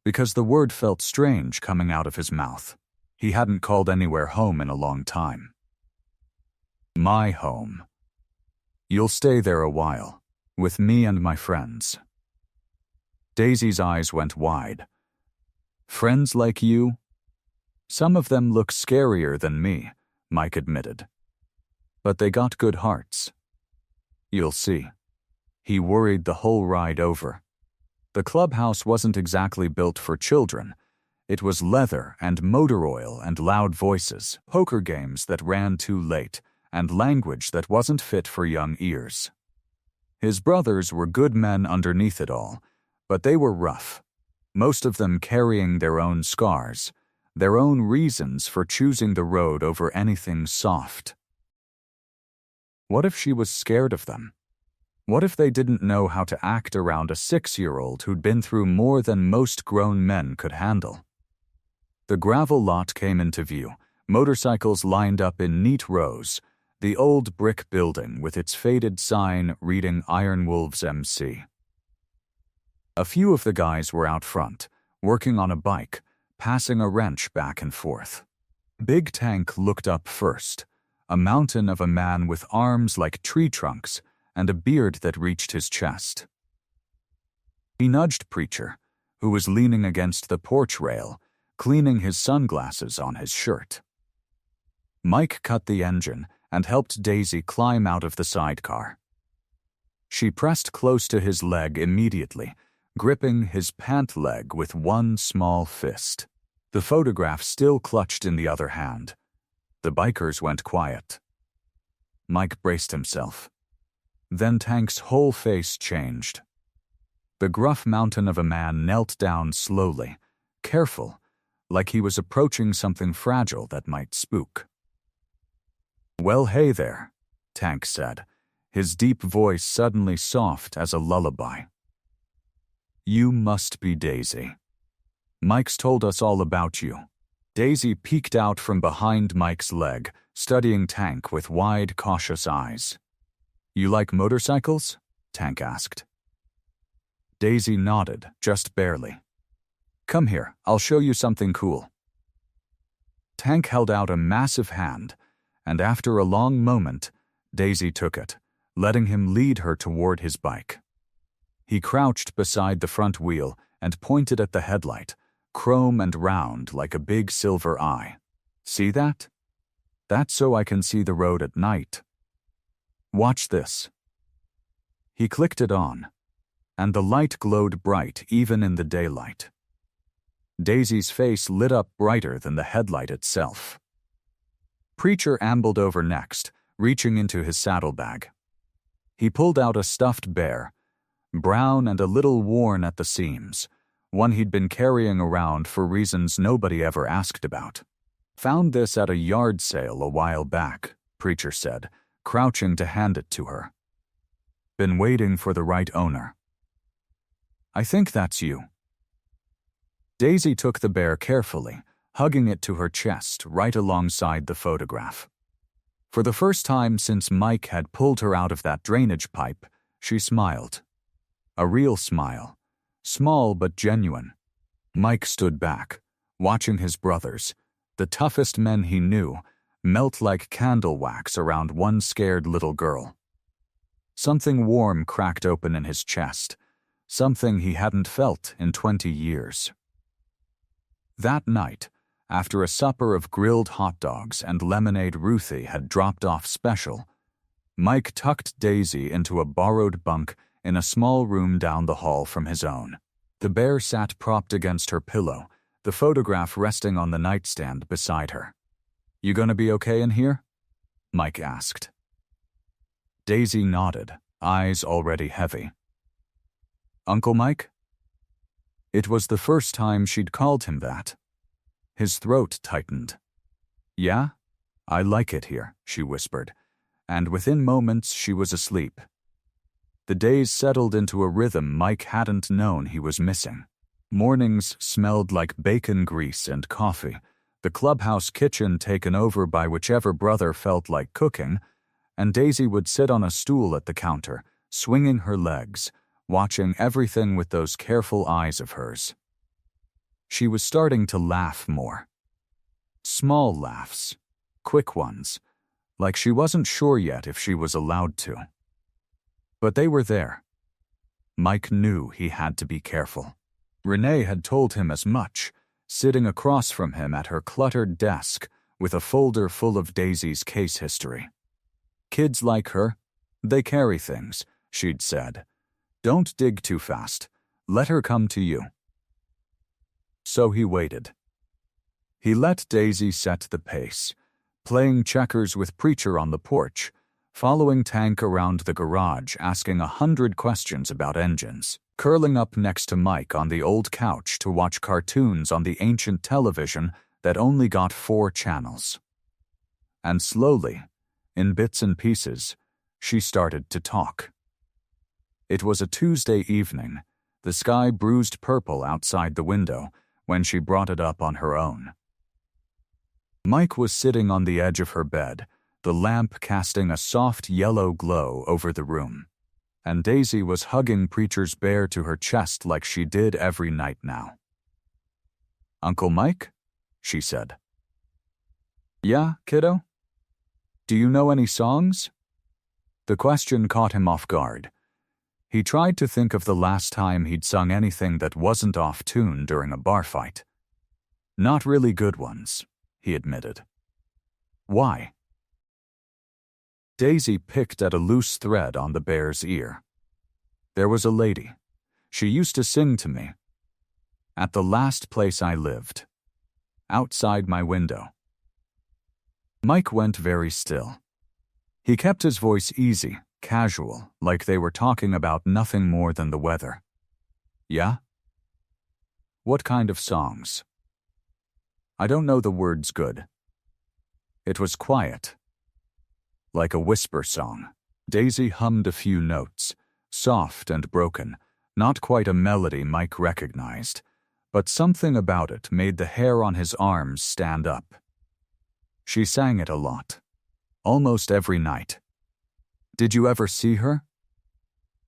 because the word felt strange coming out of his mouth. He hadn't called anywhere home in a long time. "My home. You'll stay there a while, with me and my friends." Daisy's eyes went wide. "Friends like you?" "Some of them look scarier than me," Mike admitted. "But they got good hearts. You'll see." He worried the whole ride over. The clubhouse wasn't exactly built for children. It was leather and motor oil and loud voices, poker games that ran too late, and language that wasn't fit for young ears. His brothers were good men underneath it all, but they were rough, most of them carrying their own scars, their own reasons for choosing the road over anything soft. What if she was scared of them? What if they didn't know how to act around a 6-year-old who'd been through more than most grown men could handle? The gravel lot came into view, motorcycles lined up in neat rows, the old brick building with its faded sign reading Iron Wolves MC. A few of the guys were out front, working on a bike, passing a wrench back and forth. Big Tank looked up first, a mountain of a man with arms like tree trunks and a beard that reached his chest. He nudged Preacher, who was leaning against the porch rail, cleaning his sunglasses on his shirt. Mike cut the engine and helped Daisy climb out of the sidecar. She pressed close to his leg immediately, gripping his pant leg with one small fist. The photograph still clutched in the other hand. The bikers went quiet. Mike braced himself. Then Tank's whole face changed. The gruff mountain of a man knelt down slowly, careful, like he was approaching something fragile that might spook. "Well, hey there," Tank said, his deep voice suddenly soft as a lullaby. "You must be Daisy. Mike's told us all about you." Daisy peeked out from behind Mike's leg, studying Tank with wide, cautious eyes. "You like motorcycles?" Tank asked. Daisy nodded, just barely. "Come here, I'll show you something cool." Tank held out a massive hand, and after a long moment, Daisy took it, letting him lead her toward his bike. He crouched beside the front wheel and pointed at the headlight, chrome and round like a big silver eye. "See that? That's so I can see the road at night. Watch this." He clicked it on, and the light glowed bright even in the daylight. Daisy's face lit up brighter than the headlight itself. Preacher ambled over next, reaching into his saddlebag. He pulled out a stuffed bear, brown and a little worn at the seams, one he'd been carrying around for reasons nobody ever asked about. "Found this at a yard sale a while back," Preacher said, crouching to hand it to her. "Been waiting for the right owner." "I think that's you." Daisy took the bear carefully, hugging it to her chest right alongside the photograph. For the first time since Mike had pulled her out of that drainage pipe, she smiled. A real smile, small but genuine. Mike stood back, watching his brothers, the toughest men he knew, melt like candle wax around one scared little girl. Something warm cracked open in his chest, something he hadn't felt in 20 years. That night, after a supper of grilled hot dogs and lemonade Ruthie had dropped off special, Mike tucked Daisy into a borrowed bunk in a small room down the hall from his own. The bear sat propped against her pillow, the photograph resting on the nightstand beside her. "You gonna be okay in here?" Mike asked. Daisy nodded, eyes already heavy. "Uncle Mike?" It was the first time she'd called him that. His throat tightened. "Yeah? I like it here," she whispered, and within moments she was asleep. The days settled into a rhythm Mike hadn't known he was missing. Mornings smelled like bacon grease and coffee, the clubhouse kitchen taken over by whichever brother felt like cooking, and Daisy would sit on a stool at the counter, swinging her legs, watching everything with those careful eyes of hers. She was starting to laugh more. Small laughs, quick ones, like she wasn't sure yet if she was allowed to. But they were there. Mike knew he had to be careful. Renee had told him as much, sitting across from him at her cluttered desk with a folder full of Daisy's case history. "Kids like her, they carry things," she'd said. "Don't dig too fast. Let her come to you." So he waited. He let Daisy set the pace, playing checkers with Preacher on the porch, following Tank around the garage asking 100 questions about engines, curling up next to Mike on the old couch to watch cartoons on the ancient television that only got 4 channels. And slowly, in bits and pieces, she started to talk. It was a Tuesday evening, the sky bruised purple outside the window when she brought it up on her own. Mike was sitting on the edge of her bed, the lamp casting a soft yellow glow over the room, and Daisy was hugging Preacher's bear to her chest like she did every night now. "Uncle Mike?" she said. "Yeah, kiddo? Do you know any songs?" The question caught him off guard. He tried to think of the last time he'd sung anything that wasn't off tune during a bar fight. "Not really good ones," he admitted. "Why?" Daisy picked at a loose thread on the bear's ear. "There was a lady. She used to sing to me. At the last place I lived. Outside my window." Mike went very still. He kept his voice easy, casual, like they were talking about nothing more than the weather. "Yeah? What kind of songs?" "I don't know the words good." It was quiet. Like a whisper song, Daisy hummed a few notes, soft and broken, not quite a melody Mike recognized, but something about it made the hair on his arms stand up. She sang it a lot, almost every night. "Did you ever see her?"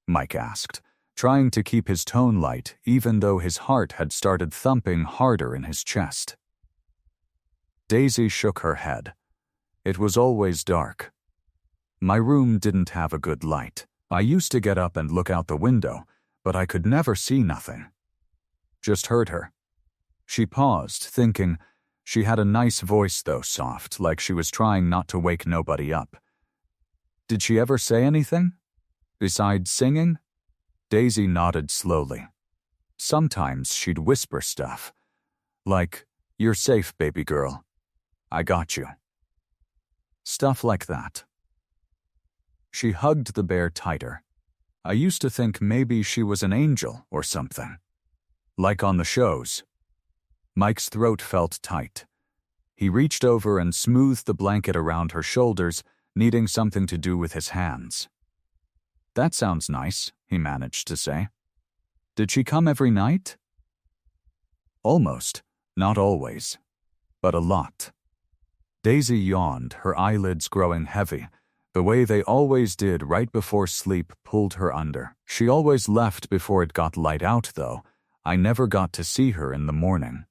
Mike asked, trying to keep his tone light even though his heart had started thumping harder in his chest. Daisy shook her head. "It was always dark. My room didn't have a good light. I used to get up and look out the window, but I could never see nothing. Just heard her." She paused, thinking. She had a nice voice though, soft, like she was trying not to wake nobody up. "Did she ever say anything? Besides singing?" Daisy nodded slowly. "Sometimes she'd whisper stuff. Like, 'You're safe, baby girl. I got you.' Stuff like that." She hugged the bear tighter. "I used to think maybe she was an angel or something. Like on the shows." Mike's throat felt tight. He reached over and smoothed the blanket around her shoulders, needing something to do with his hands. "That sounds nice," he managed to say. "Did she come every night?" "Almost. Not always. But a lot." Daisy yawned, her eyelids growing heavy, the way they always did right before sleep pulled her under. "She always left before it got light out, though. I never got to see her in the morning.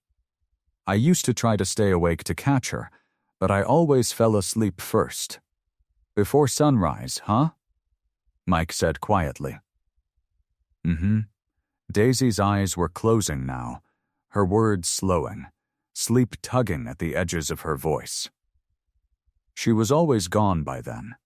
I used to try to stay awake to catch her, but I always fell asleep first." "Before sunrise, huh?" Mike said quietly. "Mm-hmm." Daisy's eyes were closing now, her words slowing, sleep tugging at the edges of her voice. She was always gone by then,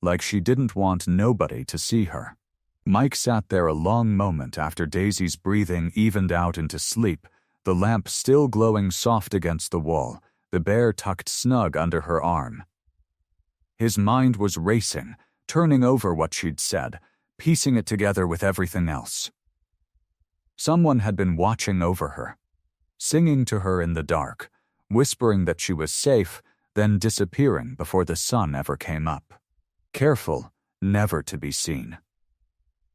like she didn't want nobody to see her. Mike sat there a long moment after Daisy's breathing evened out into sleep, the lamp still glowing soft against the wall, the bear tucked snug under her arm. His mind was racing, turning over what she'd said, piecing it together with everything else. Someone had been watching over her, singing to her in the dark, whispering that she was safe, then disappearing before the sun ever came up. Careful never to be seen.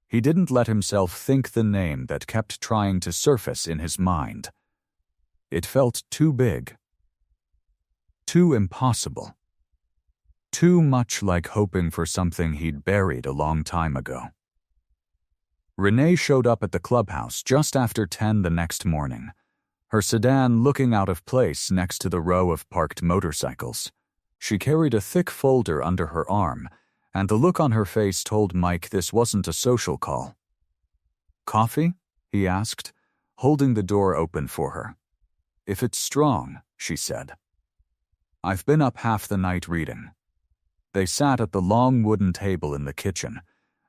He didn't let himself think the name that kept trying to surface in his mind. It felt too big. Too impossible. Too much like hoping for something he'd buried a long time ago. Renee showed up at the clubhouse just after 10 the next morning, her sedan looking out of place next to the row of parked motorcycles. She carried a thick folder under her arm, and the look on her face told Mike this wasn't a social call. "Coffee?" he asked, holding the door open for her. "If it's strong," she said. "I've been up half the night reading." They sat at the long wooden table in the kitchen,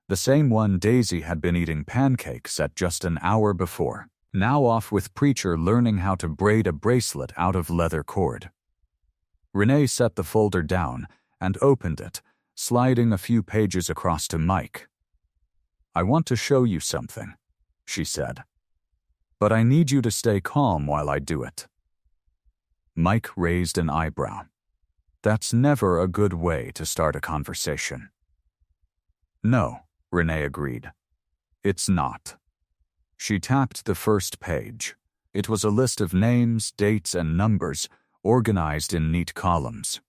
the same one Daisy had been eating pancakes at just an hour before, now off with Preacher learning how to braid a bracelet out of leather cord. Renee set the folder down and opened it, sliding a few pages across to Mike. "I want to show you something," she said. "But I need you to stay calm while I do it." Mike raised an eyebrow. That's never a good way to start a conversation. No, Renee agreed. It's not. She tapped the first page. It was a list of names, dates, and numbers, organized in neat columns.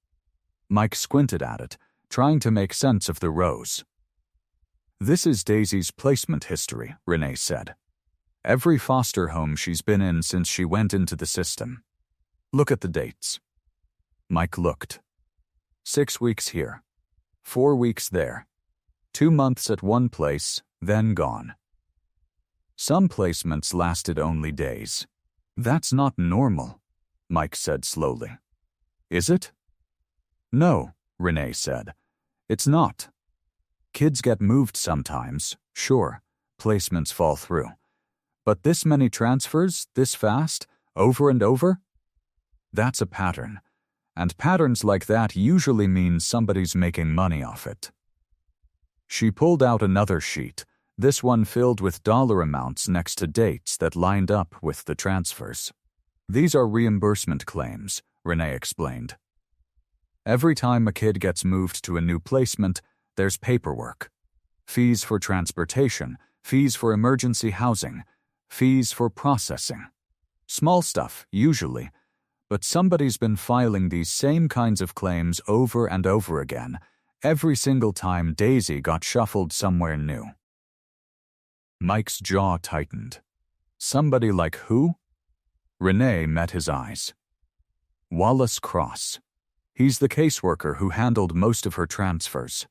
Mike squinted at it, trying to make sense of the rows. This is Daisy's placement history, Renee said. Every foster home she's been in since she went into the system. Look at the dates. Mike looked. 6 weeks here. 4 weeks there. 2 months at one place, then gone. Some placements lasted only days. That's not normal, Mike said slowly. Is it? No, Renee said. It's not. Kids get moved sometimes, sure, placements fall through. But this many transfers, this fast, over and over? That's a pattern, and patterns like that usually mean somebody's making money off it. She pulled out another sheet, this one filled with dollar amounts next to dates that lined up with the transfers. These are reimbursement claims, Renee explained. Every time a kid gets moved to a new placement, there's paperwork. Fees for transportation, fees for emergency housing, fees for processing. Small stuff, usually, but somebody's been filing these same kinds of claims over and over again, every single time Daisy got shuffled somewhere new. Mike's jaw tightened. Somebody like who? Renee met his eyes. Wallace Cross. He's the caseworker who handled most of her transfers.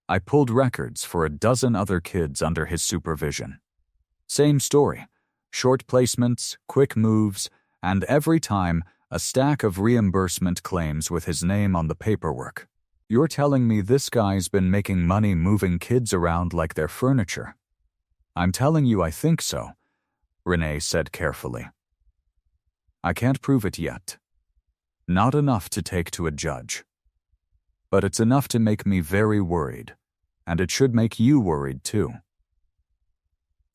I pulled records for a dozen other kids under his supervision. Same story. Short placements, quick moves, and every time a stack of reimbursement claims with his name on the paperwork. You're telling me this guy's been making money moving kids around like they're furniture? I'm telling you I think so, Renee said carefully. I can't prove it yet. Not enough to take to a judge. But it's enough to make me very worried, and it should make you worried too.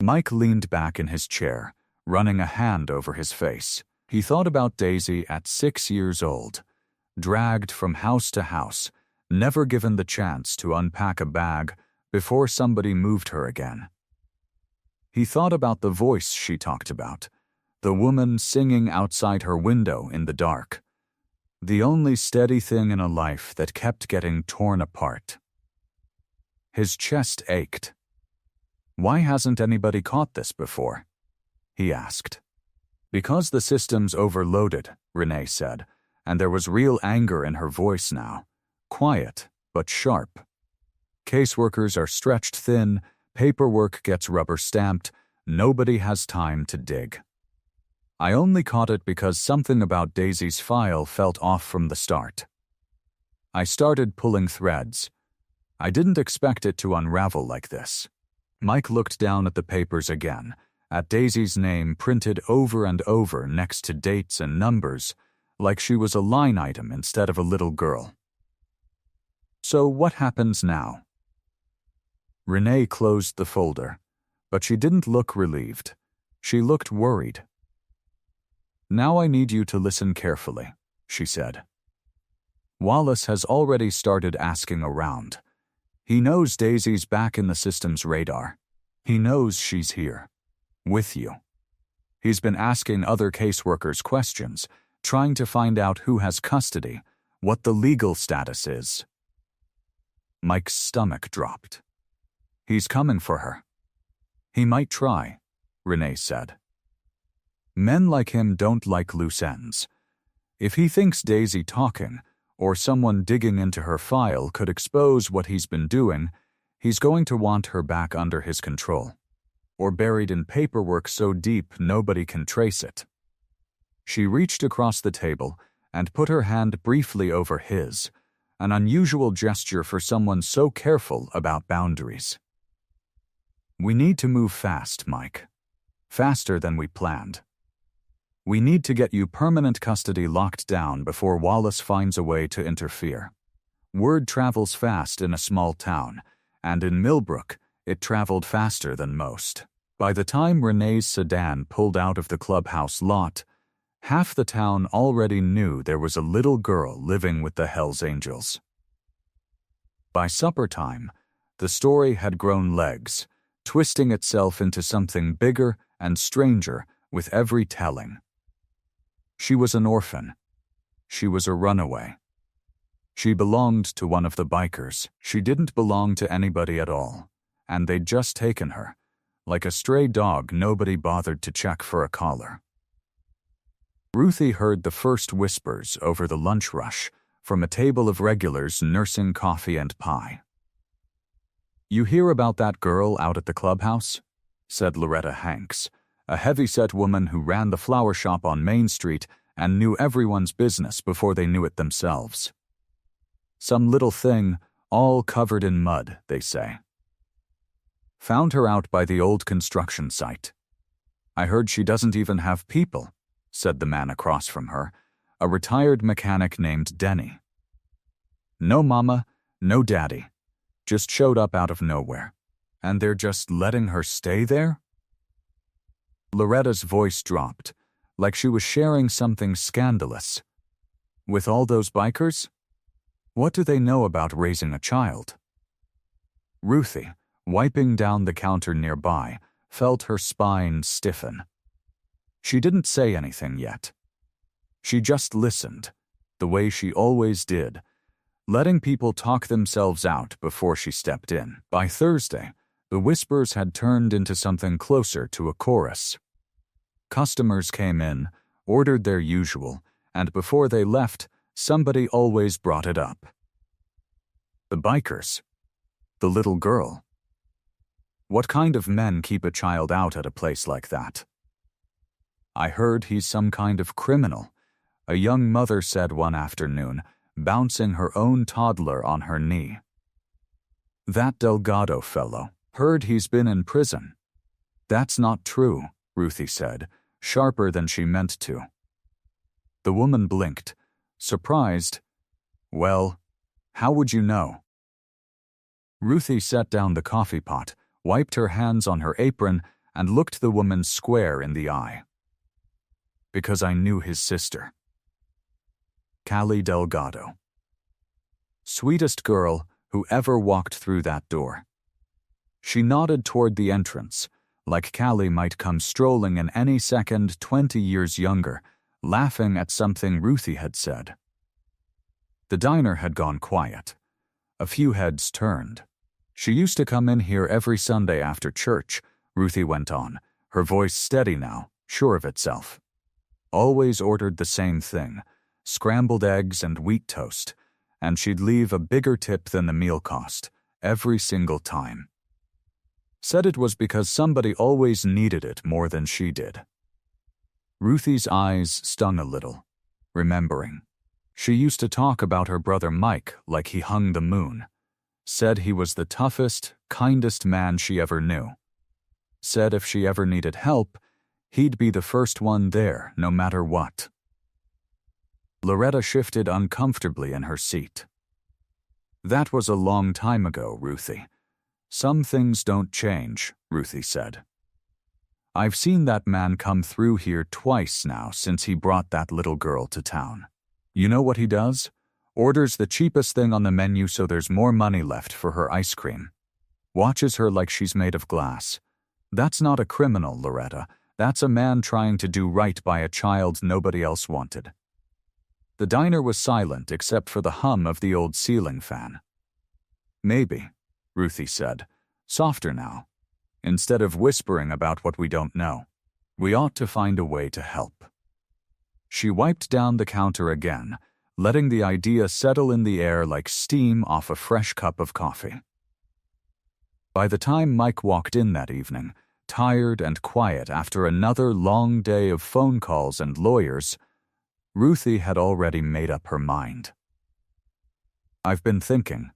Mike leaned back in his chair, running a hand over his face. He thought about Daisy at 6 years old, dragged from house to house, never given the chance to unpack a bag before somebody moved her again. He thought about the voice she talked about, the woman singing outside her window in the dark. The only steady thing in a life that kept getting torn apart. His chest ached. Why hasn't anybody caught this before? He asked. Because the system's overloaded, Renee said, and there was real anger in her voice now. Quiet, but sharp. Caseworkers are stretched thin, paperwork gets rubber-stamped, nobody has time to dig. I only caught it because something about Daisy's file felt off from the start. I started pulling threads. I didn't expect it to unravel like this. Mike looked down at the papers again, at Daisy's name printed over and over next to dates and numbers, like she was a line item instead of a little girl. So what happens now? Renee closed the folder, but she didn't look relieved. She looked worried. Now I need you to listen carefully, she said. Wallace has already started asking around. He knows Daisy's back in the system's radar. He knows she's here, with you. He's been asking other caseworkers questions, trying to find out who has custody, what the legal status is. Mike's stomach dropped. He's coming for her. He might try, Renee said. Men like him don't like loose ends. If he thinks Daisy talking, or someone digging into her file could expose what he's been doing, he's going to want her back under his control, or buried in paperwork so deep nobody can trace it. She reached across the table and put her hand briefly over his, an unusual gesture for someone so careful about boundaries. We need to move fast, Mike. Faster than we planned. We need to get you permanent custody locked down before Wallace finds a way to interfere. Word travels fast in a small town, and in Millbrook, it traveled faster than most. By the time Renee's sedan pulled out of the clubhouse lot, Half the town already knew there was a little girl living with the Hells Angels. By supper time, the story had grown legs, twisting itself into something bigger and stranger with every telling. She was an orphan. She was a runaway. She belonged to one of the bikers. She didn't belong to anybody at all, and they'd just taken her. Like a stray dog, nobody bothered to check for a collar. Ruthie heard the first whispers over the lunch rush from a table of regulars nursing coffee and pie. "You hear about that girl out at the clubhouse?" said Loretta Hanks, a heavy-set woman who ran the flower shop on Main Street and knew everyone's business before they knew it themselves. "Some little thing, all covered in mud, they say. Found her out by the old construction site. I heard she doesn't even have people," said the man across from her, a retired mechanic named Denny. "No mama, no daddy. Just showed up out of nowhere. And they're just letting her stay there?" Loretta's voice dropped, like she was sharing something scandalous. "With all those bikers? What do they know about raising a child?" Ruthie, wiping down the counter nearby, felt her spine stiffen. She didn't say anything yet. She just listened, the way she always did, letting people talk themselves out before she stepped in. By Thursday, the whispers had turned into something closer to a chorus. Customers came in, ordered their usual, and before they left, somebody always brought it up. The bikers. The little girl. What kind of men keep a child out at a place like that? "I heard he's some kind of criminal," a young mother said one afternoon, bouncing her own toddler on her knee. "That Delgado fellow. Heard he's been in prison." "That's not true," Ruthie said, sharper than she meant to. The woman blinked, surprised. "Well, how would you know?" Ruthie set down the coffee pot, wiped her hands on her apron, and looked the woman square in the eye. "Because I knew his sister. Callie Delgado. Sweetest girl who ever walked through that door." She nodded toward the entrance, like Callie might come strolling in any second 20 years younger, laughing at something Ruthie had said. The diner had gone quiet. A few heads turned. "She used to come in here every Sunday after church," Ruthie went on, her voice steady now, sure of itself. "Always ordered the same thing, scrambled eggs and wheat toast, and she'd leave a bigger tip than the meal cost, every single time. Said it was because somebody always needed it more than she did." Ruthie's eyes stung a little, remembering. She used to talk about her brother Mike like he hung the moon. Said he was the toughest, kindest man she ever knew. Said if she ever needed help, he'd be the first one there, no matter what. Loretta shifted uncomfortably in her seat. "That was a long time ago, Ruthie. Some things don't change," Ruthie said. "I've seen that man come through here twice now since he brought that little girl to town. You know what he does? Orders the cheapest thing on the menu so there's more money left for her ice cream. Watches her like she's made of glass. That's not a criminal, Loretta. That's a man trying to do right by a child nobody else wanted." The diner was silent except for the hum of the old ceiling fan. "Maybe," Ruthie said, softer now. "Instead of whispering about what we don't know, we ought to find a way to help." She wiped down the counter again, letting the idea settle in the air like steam off a fresh cup of coffee. By the time Mike walked in that evening, tired and quiet after another long day of phone calls and lawyers, Ruthie had already made up her mind. "I've been thinking,"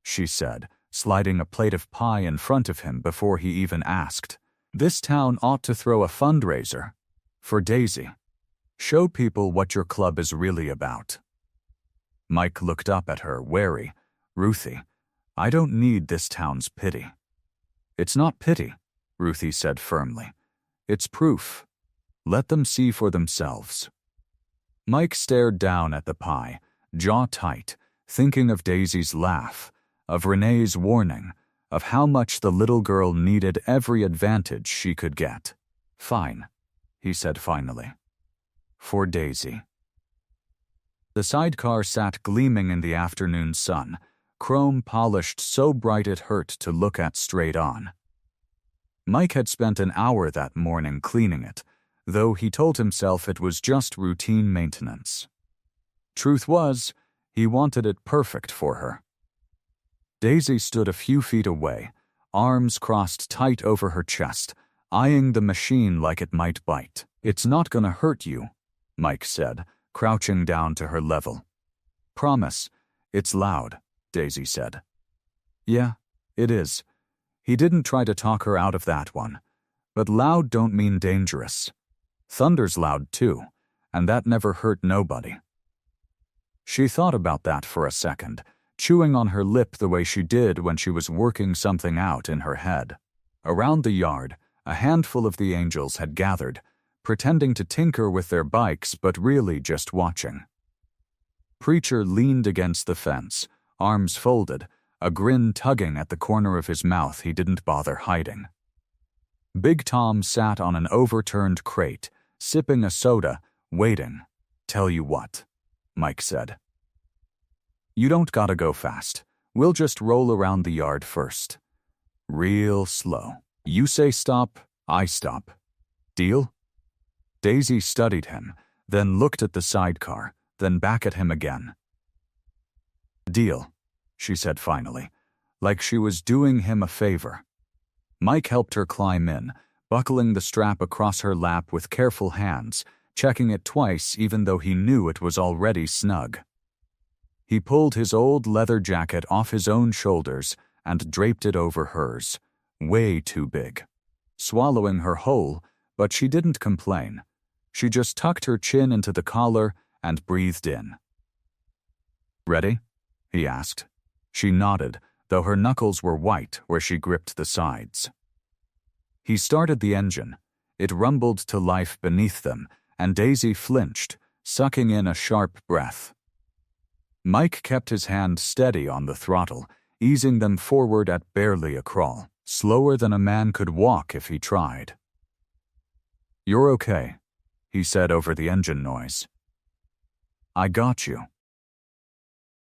she said, sliding a plate of pie in front of him before he even asked. "This town ought to throw a fundraiser for Daisy. Show people what your club is really about." Mike looked up at her, wary. "Ruthie, I don't need this town's pity." "It's not pity," Ruthie said firmly. "It's proof. Let them see for themselves." Mike stared down at the pie, jaw tight, thinking of Daisy's laugh, of Renee's warning, of how much the little girl needed every advantage she could get. "Fine," he said finally. "For Daisy." The sidecar sat gleaming in the afternoon sun, chrome polished so bright it hurt to look at straight on. Mike had spent an hour that morning cleaning it, though he told himself it was just routine maintenance. Truth was, he wanted it perfect for her. Daisy stood a few feet away, arms crossed tight over her chest, eyeing the machine like it might bite. "It's not gonna hurt you," Mike said, crouching down to her level. "Promise. It's loud," Daisy said. "Yeah, it is." He didn't try to talk her out of that one. But loud don't mean dangerous. Thunder's loud too, and that never hurt nobody. She thought about that for a second, chewing on her lip the way she did when she was working something out in her head. Around the yard, a handful of the angels had gathered, pretending to tinker with their bikes but really just watching. Preacher leaned against the fence, arms folded, a grin tugging at the corner of his mouth he didn't bother hiding. Big Tom sat on an overturned crate, sipping a soda, waiting. "Tell you what," Mike said. "You don't gotta go fast. We'll just roll around the yard first. Real slow. You say stop, I stop. Deal?" Daisy studied him, then looked at the sidecar, then back at him again. "Deal," she said finally, like she was doing him a favor. Mike helped her climb in, buckling the strap across her lap with careful hands, checking it twice even though he knew it was already snug. He pulled his old leather jacket off his own shoulders and draped it over hers, way too big, swallowing her whole, but she didn't complain. She just tucked her chin into the collar and breathed in. "Ready?" he asked. She nodded, though her knuckles were white where she gripped the sides. He started the engine. It rumbled to life beneath them, and Daisy flinched, sucking in a sharp breath. Mike kept his hand steady on the throttle, easing them forward at barely a crawl, slower than a man could walk if he tried. "You're okay," he said over the engine noise. "I got you."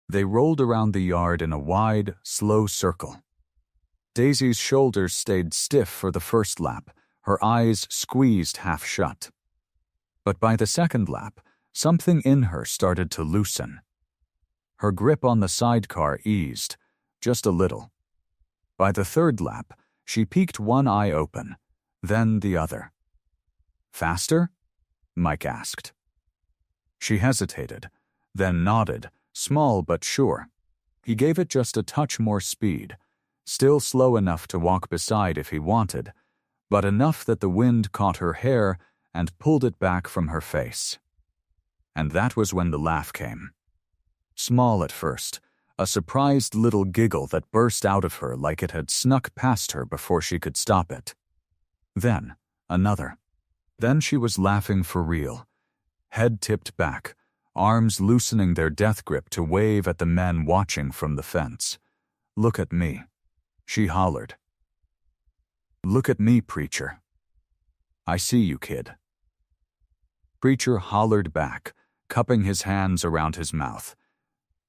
They rolled around the yard in a wide, slow circle. Daisy's shoulders stayed stiff for the first lap, her eyes squeezed half shut. But by the second lap, something in her started to loosen. Her grip on the sidecar eased, just a little. By the third lap, she peeked one eye open, then the other. "Faster?" Mike asked. She hesitated, then nodded, small but sure. He gave it just a touch more speed, still slow enough to walk beside if he wanted, but enough that the wind caught her hair and pulled it back from her face. And that was when the laugh came. Small at first, a surprised little giggle that burst out of her like it had snuck past her before she could stop it. Then, another. Then she was laughing for real, head tipped back, arms loosening their death grip to wave at the men watching from the fence. "Look at me," she hollered. "Look at me, Preacher." "I see you, kid." Preacher hollered back, cupping his hands around his mouth.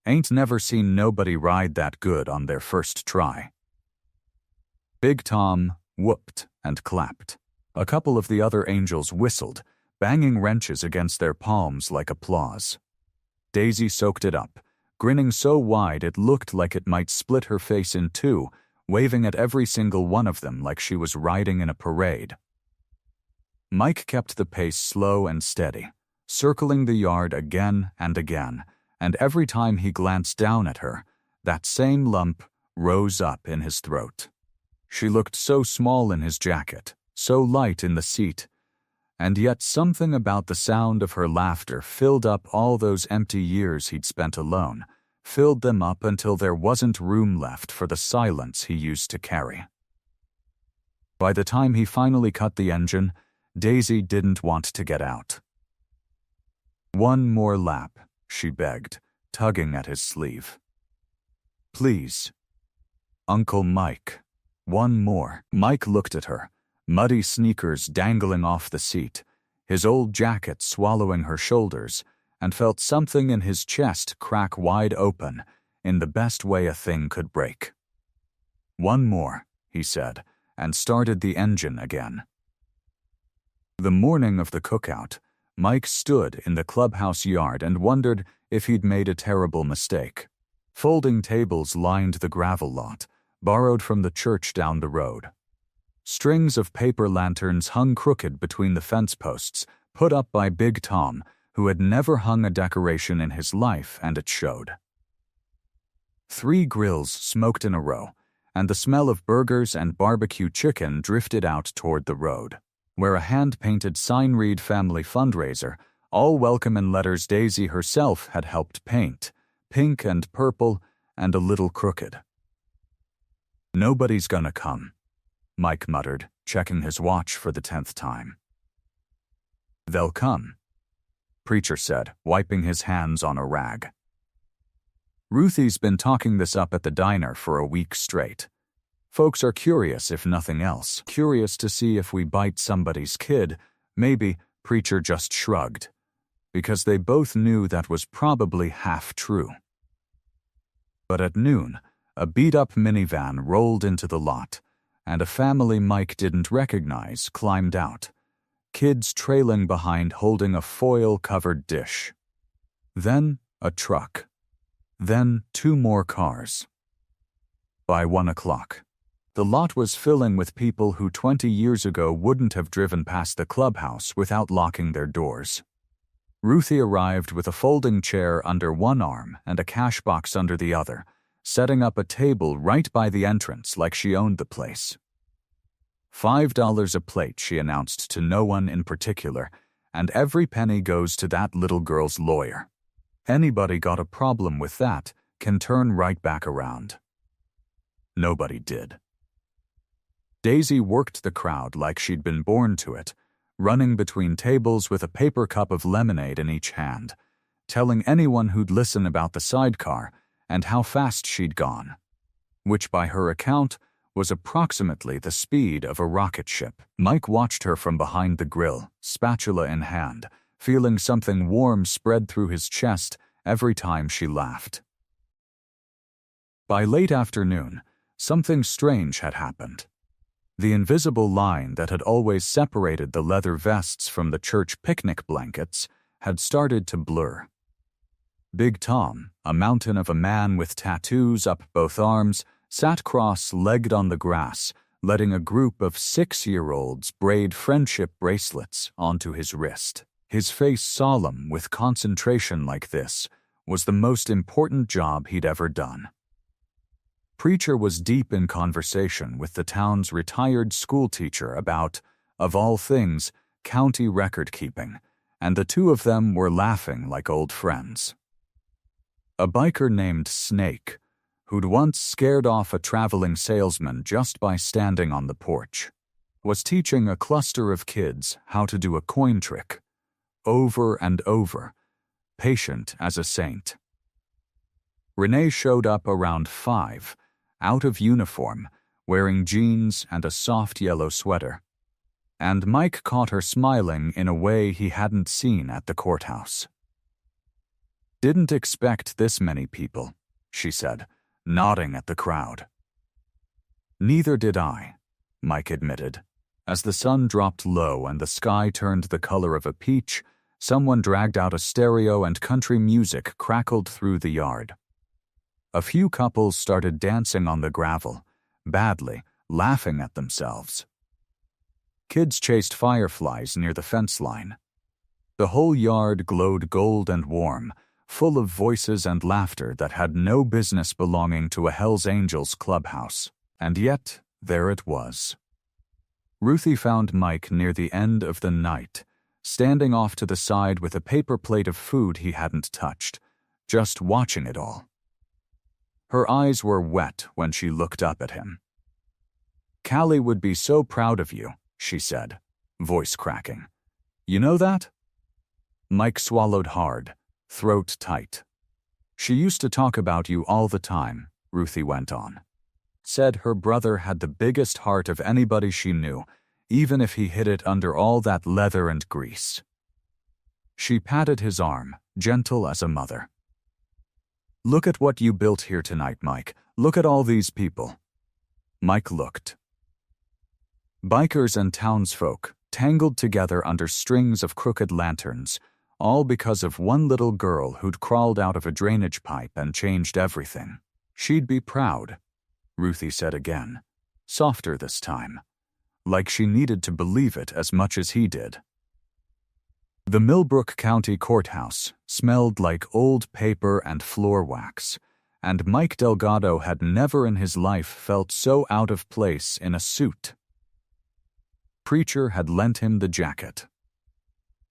Ain't never seen nobody ride that good on their first try. Big Tom whooped and clapped. A couple of the other angels whistled, banging wrenches against their palms like applause. Daisy soaked it up, grinning so wide it looked like it might split her face in two, waving at every single one of them like she was riding in a parade. Mike kept the pace slow and steady, circling the yard again and again, and every time he glanced down at her, that same lump rose up in his throat. She looked so small in his jacket, so light in the seat, and yet something about the sound of her laughter filled up all those empty years he'd spent alone, filled them up until there wasn't room left for the silence he used to carry. By the time he finally cut the engine, Daisy didn't want to get out. "One more lap," she begged, tugging at his sleeve. "Please." "Uncle Mike, one more." Mike looked at her, muddy sneakers dangling off the seat, his old jacket swallowing her shoulders, and felt something in his chest crack wide open in the best way a thing could break. "One more," he said, and started the engine again. The morning of the cookout, Mike stood in the clubhouse yard and wondered if he'd made a terrible mistake. Folding tables lined the gravel lot, borrowed from the church down the road. Strings of paper lanterns hung crooked between the fence posts, put up by Big Tom, who had never hung a decoration in his life, and it showed. 3 grills smoked in a row, and the smell of burgers and barbecue chicken drifted out toward the road, where a hand-painted sign read "Family Fundraiser," all welcome in letters Daisy herself had helped paint, pink and purple and a little crooked. "Nobody's gonna come," Mike muttered, checking his watch for the 10th time. "They'll come," Preacher said, wiping his hands on a rag. "Ruthie's been talking this up at the diner for a week straight. Folks are curious, if nothing else, curious to see if we bite somebody's kid, maybe." Preacher just shrugged, because they both knew that was probably half true. But at noon, a beat-up minivan rolled into the lot, and a family Mike didn't recognize climbed out, kids trailing behind holding a foil-covered dish. Then a truck. Then 2 more cars. By 1 o'clock, the lot was filling with people who 20 years ago wouldn't have driven past the clubhouse without locking their doors. Ruthie arrived with a folding chair under one arm and a cash box under the other, setting up a table right by the entrance like she owned the place. $5 a plate, she announced to no one in particular, and every penny goes to that little girl's lawyer. Anybody got a problem with that can turn right back around. Nobody did. Daisy worked the crowd like she'd been born to it, running between tables with a paper cup of lemonade in each hand, telling anyone who'd listen about the sidecar and how fast she'd gone, which by her account was approximately the speed of a rocket ship. Mike watched her from behind the grill, spatula in hand, feeling something warm spread through his chest every time she laughed. By late afternoon, something strange had happened. The invisible line that had always separated the leather vests from the church picnic blankets had started to blur. Big Tom, a mountain of a man with tattoos up both arms, sat cross-legged on the grass, letting a group of 6-year-olds braid friendship bracelets onto his wrist. His face solemn with concentration like this was the most important job he'd ever done. Preacher was deep in conversation with the town's retired schoolteacher about, of all things, county record-keeping, and the two of them were laughing like old friends. A biker named Snake, who'd once scared off a traveling salesman just by standing on the porch, was teaching a cluster of kids how to do a coin trick, over and over, patient as a saint. Renee showed up around 5, out of uniform, wearing jeans and a soft yellow sweater, and Mike caught her smiling in a way he hadn't seen at the courthouse. "Didn't expect this many people," she said, nodding at the crowd. "Neither did I," Mike admitted. As the sun dropped low and the sky turned the color of a peach, someone dragged out a stereo and country music crackled through the yard. A few couples started dancing on the gravel, badly, laughing at themselves. Kids chased fireflies near the fence line. The whole yard glowed gold and warm, full of voices and laughter that had no business belonging to a Hells Angels clubhouse. And yet, there it was. Ruthie found Mike near the end of the night, standing off to the side with a paper plate of food he hadn't touched, just watching it all. Her eyes were wet when she looked up at him. "Callie would be so proud of you," she said, voice cracking. "You know that?" Mike swallowed hard, throat tight. She used to talk about you all the time, Ruthie went on. Said her brother had the biggest heart of anybody she knew, even if he hid it under all that leather and grease. She patted his arm, gentle as a mother. Look at what you built here tonight, Mike. Look at all these people. Mike looked. Bikers and townsfolk, tangled together under strings of crooked lanterns, all because of one little girl who'd crawled out of a drainage pipe and changed everything. She'd be proud, Ruthie said again, softer this time, like she needed to believe it as much as he did. The Millbrook County Courthouse smelled like old paper and floor wax, and Mike Delgado had never in his life felt so out of place in a suit. Preacher had lent him the jacket.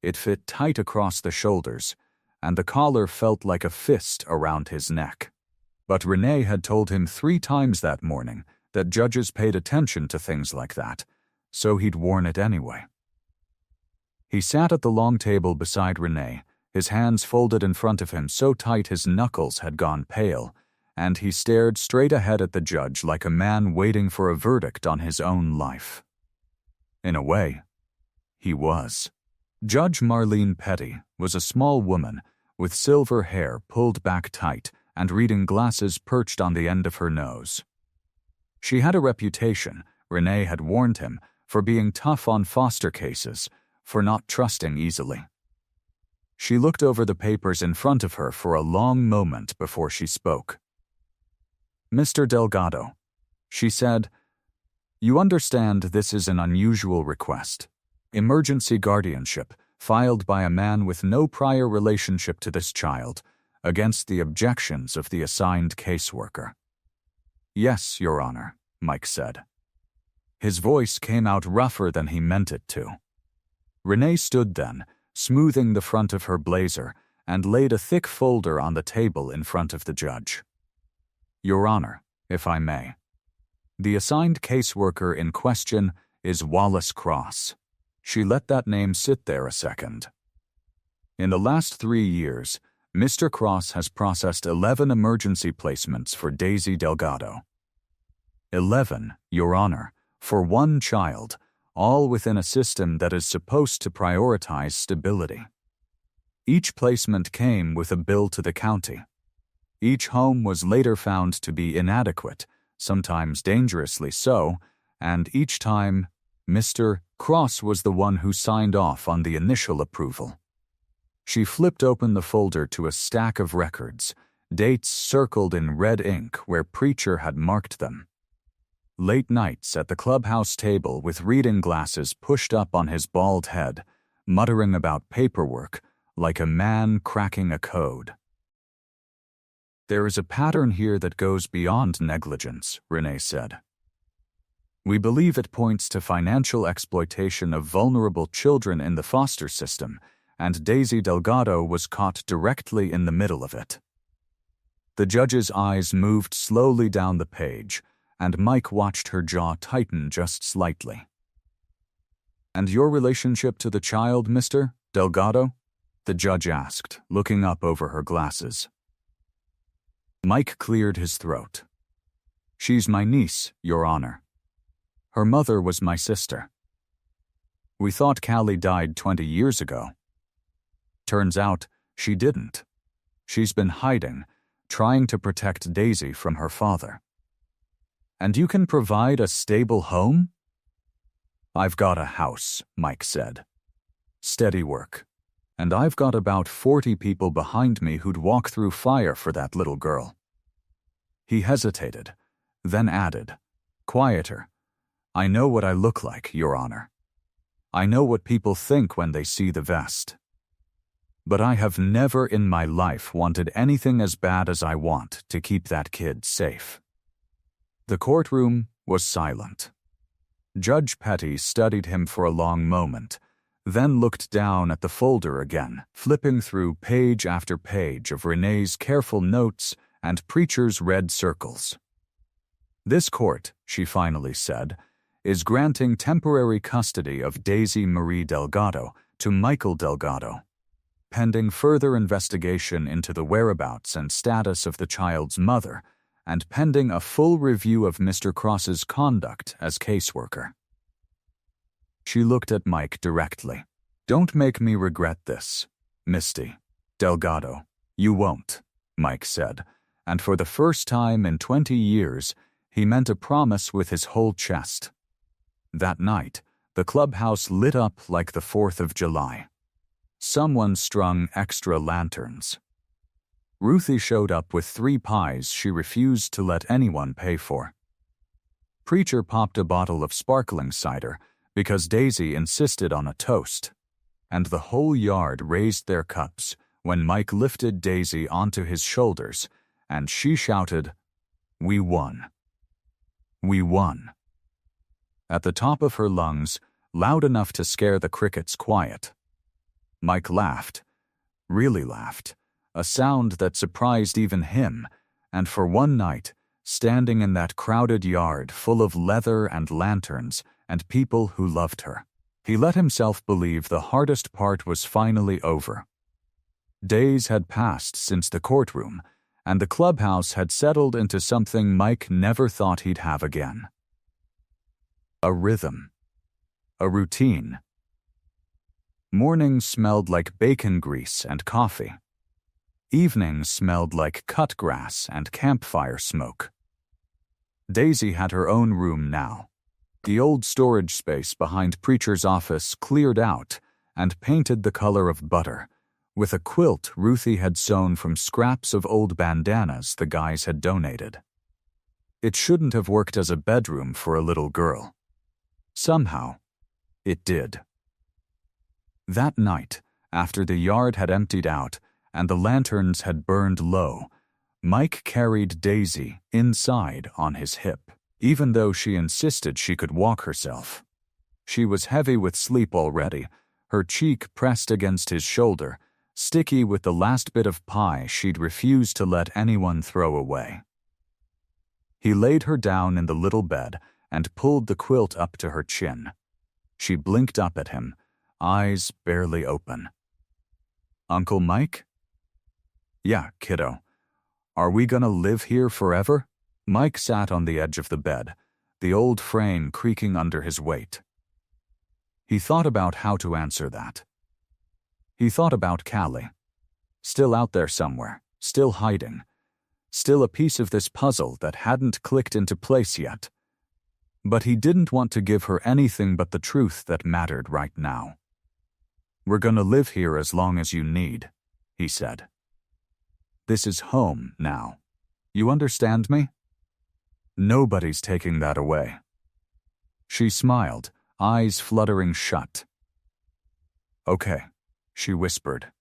It fit tight across the shoulders, and the collar felt like a fist around his neck. But Renee had told him 3 times that morning that judges paid attention to things like that, so he'd worn it anyway. He sat at the long table beside Renee, his hands folded in front of him so tight his knuckles had gone pale, and he stared straight ahead at the judge like a man waiting for a verdict on his own life. In a way, he was. Judge Marlene Petty was a small woman with silver hair pulled back tight and reading glasses perched on the end of her nose. She had a reputation, Renee had warned him, for being tough on foster cases, for not trusting easily. She looked over the papers in front of her for a long moment before she spoke. Mr. Delgado, she said, you understand this is an unusual request. Emergency guardianship, filed by a man with no prior relationship to this child, against the objections of the assigned caseworker. Yes, Your Honor, Mike said. His voice came out rougher than he meant it to. Renee stood then, smoothing the front of her blazer, and laid a thick folder on the table in front of the judge. Your Honor, if I may. The assigned caseworker in question is Wallace Cross. She let that name sit there a second. In the last 3 years, Mr. Cross has processed 11 emergency placements for Daisy Delgado. 11, Your Honor, for one child, all within a system that is supposed to prioritize stability. Each placement came with a bill to the county. Each home was later found to be inadequate, sometimes dangerously so, and each time, Mr. Cross was the one who signed off on the initial approval. She flipped open the folder to a stack of records, dates circled in red ink where Preacher had marked them. Late nights at the clubhouse table with reading glasses pushed up on his bald head, muttering about paperwork like a man cracking a code. There is a pattern here that goes beyond negligence, Renee said. We believe it points to financial exploitation of vulnerable children in the foster system, and Daisy Delgado was caught directly in the middle of it. The judge's eyes moved slowly down the page, and Mike watched her jaw tighten just slightly. And your relationship to the child, Mr. Delgado? The judge asked, looking up over her glasses. Mike cleared his throat. She's my niece, Your Honor. Her mother was my sister. We thought Callie died 20 years ago. Turns out, she didn't. She's been hiding, trying to protect Daisy from her father. And you can provide a stable home? I've got a house, Mike said. Steady work. And I've got about 40 people behind me who'd walk through fire for that little girl. He hesitated, then added, quieter, I know what I look like, Your Honor. I know what people think when they see the vest. But I have never in my life wanted anything as bad as I want to keep that kid safe. The courtroom was silent. Judge Petty studied him for a long moment, then looked down at the folder again, flipping through page after page of Renee's careful notes and Preacher's red circles. This court, she finally said, is granting temporary custody of Daisy Marie Delgado to Michael Delgado. pending further investigation into the whereabouts and status of the child's mother, and pending a full review of Mr. Cross's conduct as caseworker. She looked at Mike directly. "Don't make me regret this, Misty. Delgado, you won't," Mike said, and for the first time in 20 years, he meant a promise with his whole chest. That night, the clubhouse lit up like the 4th of July. Someone strung extra lanterns. Ruthie showed up with 3 pies she refused to let anyone pay for. Preacher popped a bottle of sparkling cider because Daisy insisted on a toast, and the whole yard raised their cups when Mike lifted Daisy onto his shoulders, and she shouted, "We won. We won," at the top of her lungs, loud enough to scare the crickets quiet. Mike laughed, really laughed, a sound that surprised even him, and for one night, standing in that crowded yard full of leather and lanterns and people who loved her, he let himself believe the hardest part was finally over. Days had passed since the courtroom, and the clubhouse had settled into something Mike never thought he'd have again. A rhythm. A routine. Mornings smelled like bacon grease and coffee. Evenings smelled like cut grass and campfire smoke. Daisy had her own room now. The old storage space behind Preacher's office cleared out and painted the color of butter, with a quilt Ruthie had sewn from scraps of old bandanas the guys had donated. It shouldn't have worked as a bedroom for a little girl. Somehow, it did. That night, after the yard had emptied out and the lanterns had burned low, Mike carried Daisy inside on his hip, even though she insisted she could walk herself. She was heavy with sleep already, her cheek pressed against his shoulder, sticky with the last bit of pie she'd refused to let anyone throw away. He laid her down in the little bed and pulled the quilt up to her chin. She blinked up at him, eyes barely open. "Uncle Mike?" "Yeah, kiddo. Are we gonna live here forever?" Mike sat on the edge of the bed, the old frame creaking under his weight. He thought about how to answer that. He thought about Callie. Still out there somewhere, still hiding. Still a piece of this puzzle that hadn't clicked into place yet. But he didn't want to give her anything but the truth that mattered right now. "We're gonna live here as long as you need," he said. "This is home now. You understand me? Nobody's taking that away." She smiled, eyes fluttering shut. "Okay," she whispered.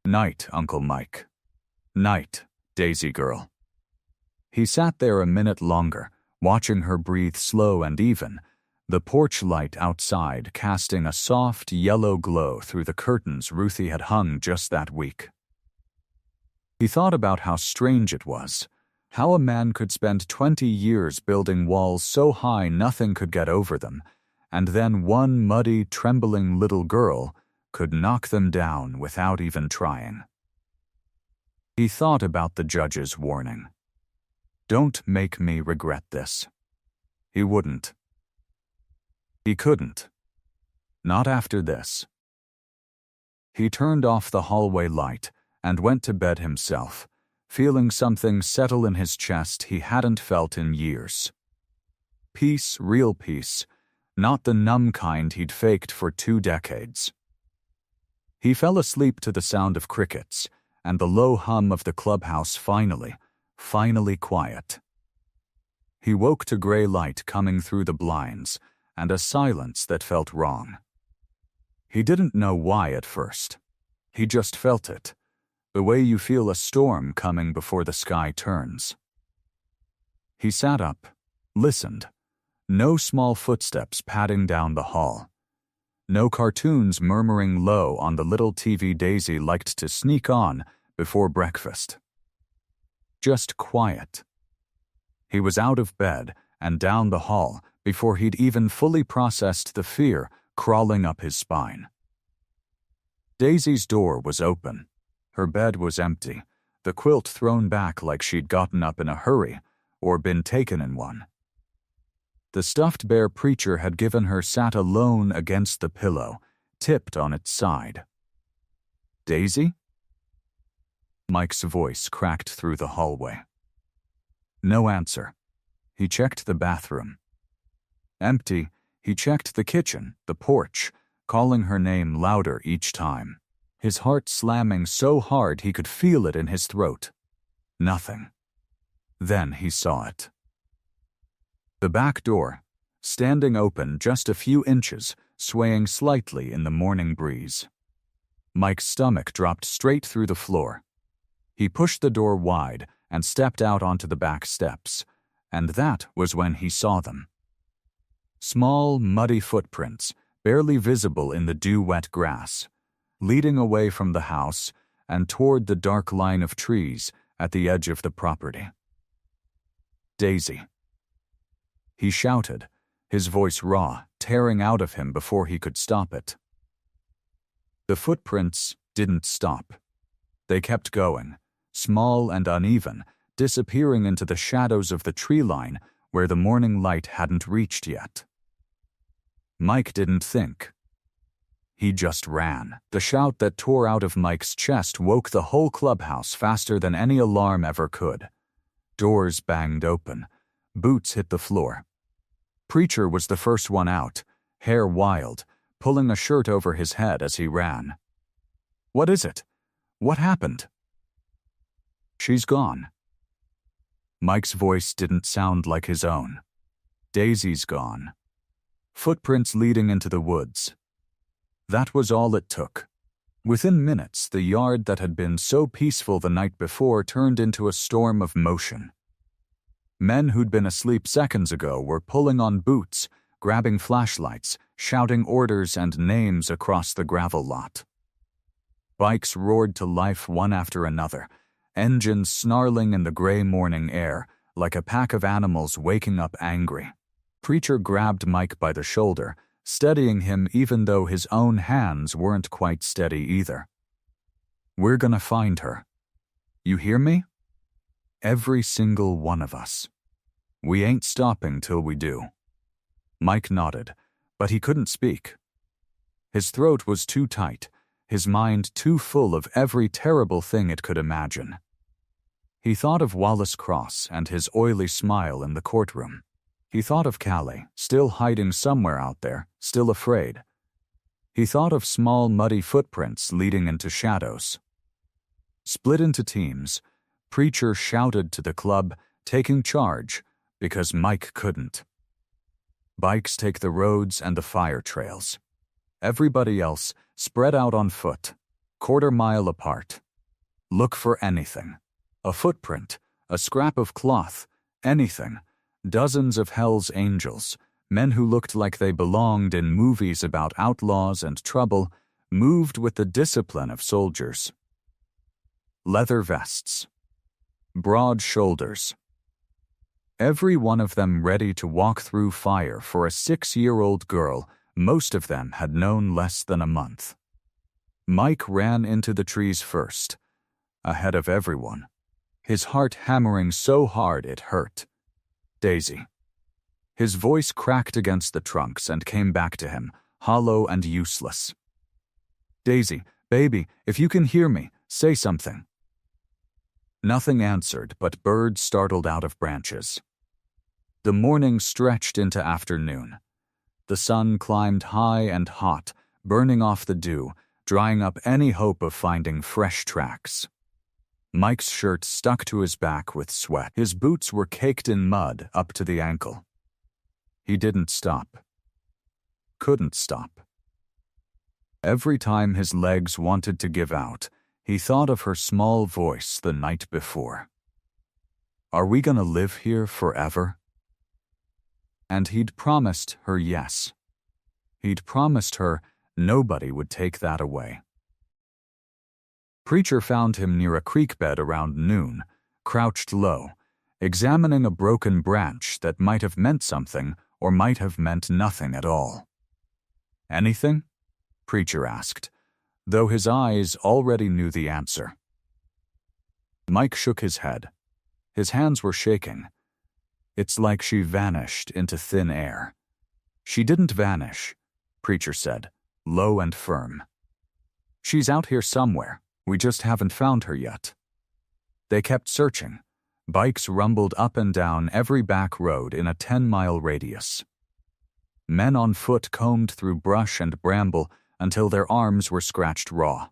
"Night, Uncle Mike. Night, Daisy girl." He sat there a minute longer, watching her breathe slow and even, the porch light outside casting a soft yellow glow through the curtains Ruthie had hung just that week. He thought about how strange it was, how a man could spend 20 years building walls so high nothing could get over them, and then one muddy, trembling little girl could knock them down without even trying. He thought about the judge's warning. "Don't make me regret this." He wouldn't. He couldn't. Not after this. He turned off the hallway light and went to bed himself, feeling something settle in his chest he hadn't felt in years. Peace, real peace, not the numb kind he'd faked for 2 decades. He fell asleep to the sound of crickets and the low hum of the clubhouse finally quiet. He woke to gray light coming through the blinds and a silence that felt wrong. He didn't know why at first. He just felt it, the way you feel a storm coming before the sky turns. He sat up, listened. No small footsteps padding down the hall. No cartoons murmuring low on the little TV Daisy liked to sneak on before breakfast. Just quiet. He was out of bed and down the hall before he'd even fully processed the fear crawling up his spine. Daisy's door was open. Her bed was empty, the quilt thrown back like she'd gotten up in a hurry or been taken in one. The stuffed bear Preacher had given her sat alone against the pillow, tipped on its side. "Daisy?" Mike's voice cracked through the hallway. No answer. He checked the bathroom. Empty. He checked the kitchen, the porch, calling her name louder each time, his heart slamming so hard he could feel it in his throat. Nothing. Then he saw it. The back door, standing open just a few inches, swaying slightly in the morning breeze. Mike's stomach dropped straight through the floor. He pushed the door wide and stepped out onto the back steps, and that was when he saw them. Small, muddy footprints, barely visible in the dew-wet grass, leading away from the house and toward the dark line of trees at the edge of the property. "Daisy." He shouted, his voice raw, tearing out of him before he could stop it. The footprints didn't stop. They kept going, small and uneven, disappearing into the shadows of the tree line where the morning light hadn't reached yet. Mike didn't think. He just ran. The shout that tore out of Mike's chest woke the whole clubhouse faster than any alarm ever could. Doors banged open. Boots hit the floor. Preacher was the first one out, hair wild, pulling a shirt over his head as he ran. "What is it? What happened?" "She's gone." Mike's voice didn't sound like his own. "Daisy's gone." Footprints leading into the woods. That was all it took. Within minutes, the yard that had been so peaceful the night before turned into a storm of motion. Men who'd been asleep seconds ago were pulling on boots, grabbing flashlights, shouting orders and names across the gravel lot. Bikes roared to life one after another, engines snarling in the gray morning air like a pack of animals waking up angry. Preacher grabbed Mike by the shoulder, steadying him even though his own hands weren't quite steady either. "We're gonna find her. You hear me? Every single one of us. We ain't stopping till we do." Mike nodded, but he couldn't speak. His throat was too tight, his mind too full of every terrible thing it could imagine. He thought of Wallace Cross and his oily smile in the courtroom. He thought of Callie, still hiding somewhere out there, still afraid. He thought of small, muddy footprints leading into shadows. Split into teams, Preacher shouted to the club, taking charge, because Mike couldn't. Bikes take the roads and the fire trails. Everybody else spread out on foot, quarter-mile apart. Look for anything. A footprint, a scrap of cloth, anything. Dozens of Hell's Angels, men who looked like they belonged in movies about outlaws and trouble, moved with the discipline of soldiers. Leather vests. Broad shoulders. Every one of them ready to walk through fire for a 6-year-old girl most of them had known less than a month. Mike ran into the trees first, ahead of everyone, his heart hammering so hard it hurt. "Daisy." His voice cracked against the trunks and came back to him, hollow and useless. "Daisy, baby, if you can hear me, say something." Nothing answered but birds startled out of branches. The morning stretched into afternoon. The sun climbed high and hot, burning off the dew, drying up any hope of finding fresh tracks. Mike's shirt stuck to his back with sweat. His boots were caked in mud up to the ankle. He didn't stop. Couldn't stop. Every time his legs wanted to give out, he thought of her small voice the night before. "Are we gonna live here forever?" And he'd promised her yes. He'd promised her nobody would take that away. Preacher found him near a creek bed around noon, crouched low, examining a broken branch that might have meant something or might have meant nothing at all. "Anything?" Preacher asked, though his eyes already knew the answer. Mike shook his head. His hands were shaking. It's like she vanished into thin air. She didn't vanish, Preacher said, low and firm. She's out here somewhere. We just haven't found her yet. They kept searching. Bikes rumbled up and down every back road in a 10-mile radius. Men on foot combed through brush and bramble until their arms were scratched raw.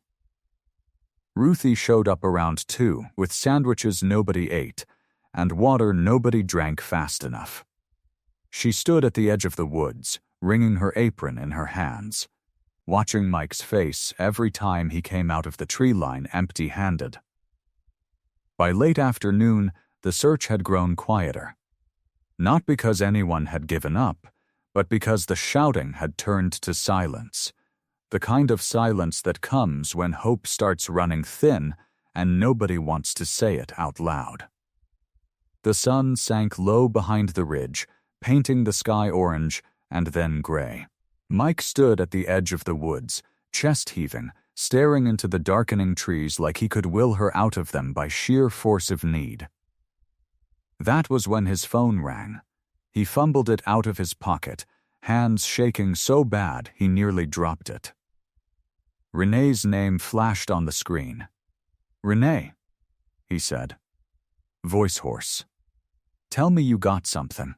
Ruthie showed up around 2 with sandwiches nobody ate and water nobody drank fast enough. She stood at the edge of the woods, wringing her apron in her hands, watching Mike's face every time he came out of the tree line empty-handed. By late afternoon, the search had grown quieter. Not because anyone had given up, but because the shouting had turned to silence, the kind of silence that comes when hope starts running thin and nobody wants to say it out loud. The sun sank low behind the ridge, painting the sky orange and then gray. Mike stood at the edge of the woods, chest heaving, staring into the darkening trees like he could will her out of them by sheer force of need. That was when his phone rang. He fumbled it out of his pocket, hands shaking so bad he nearly dropped it. Renee's name flashed on the screen. "Renee," he said, voice hoarse. "Tell me you got something."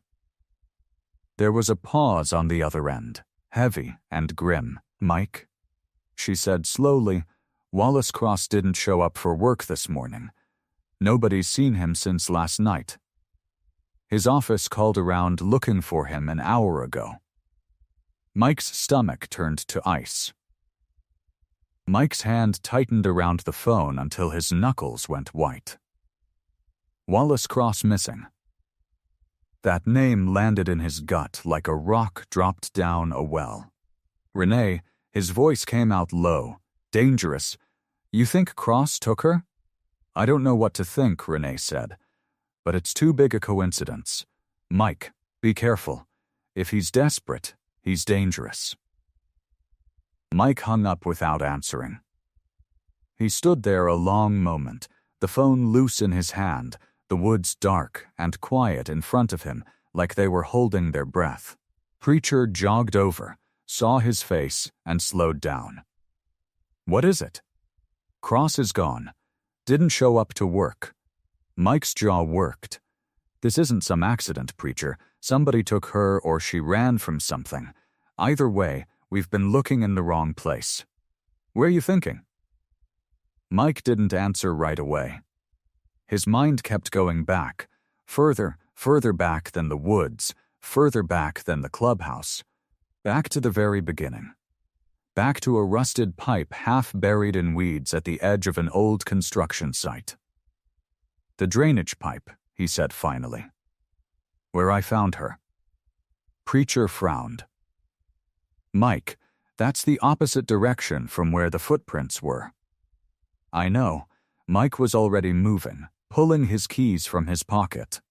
There was a pause on the other end, heavy and grim. "Mike," she said slowly, "Wallace Cross didn't show up for work this morning. Nobody's seen him since last night. His office called around looking for him an hour ago." Mike's stomach turned to ice. Mike's hand tightened around the phone until his knuckles went white. Wallace Cross missing. That name landed in his gut like a rock dropped down a well. "Renee," his voice came out low, dangerous. "You think Cross took her?" "I don't know what to think," Renee said, "but it's too big a coincidence. Mike, be careful. If he's desperate, he's dangerous." Mike hung up without answering. He stood there a long moment, the phone loose in his hand, the woods dark and quiet in front of him like they were holding their breath. Preacher jogged over, saw his face, and slowed down. "What is it?" "Cross is gone. Didn't show up to work." Mike's jaw worked. "This isn't some accident, Preacher. Somebody took her or she ran from something. Either way, we've been looking in the wrong place. Where are you thinking?" Mike didn't answer right away. His mind kept going back, further back than the woods, further back than the clubhouse, back to the very beginning. Back to a rusted pipe half buried in weeds at the edge of an old construction site. "The drainage pipe," he said finally. "Where I found her." Preacher frowned. "Mike, that's the opposite direction from where the footprints were." "I know." Mike was already moving, pulling his keys from his pocket.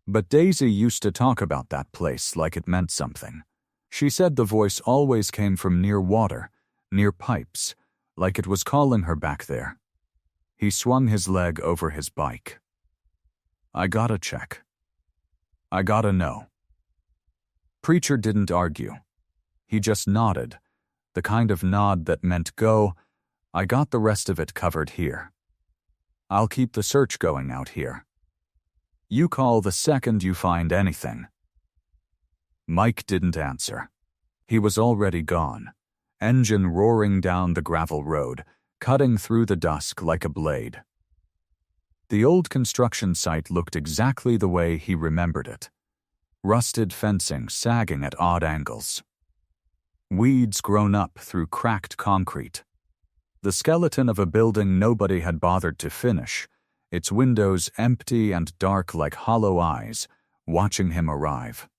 "But Daisy used to talk about that place like it meant something. She said the voice always came from near water, near pipes, like it was calling her back there." He swung his leg over his bike. "I gotta check. I gotta know." Preacher didn't argue. He just nodded, the kind of nod that meant go, "I got the rest of it covered here. I'll keep the search going out here. You call the second you find anything." Mike didn't answer. He was already gone, engine roaring down the gravel road, cutting through the dusk like a blade. The old construction site looked exactly the way he remembered it. Rusted fencing sagging at odd angles. Weeds grown up through cracked concrete. The skeleton of a building nobody had bothered to finish, its windows empty and dark like hollow eyes, watching him arrive.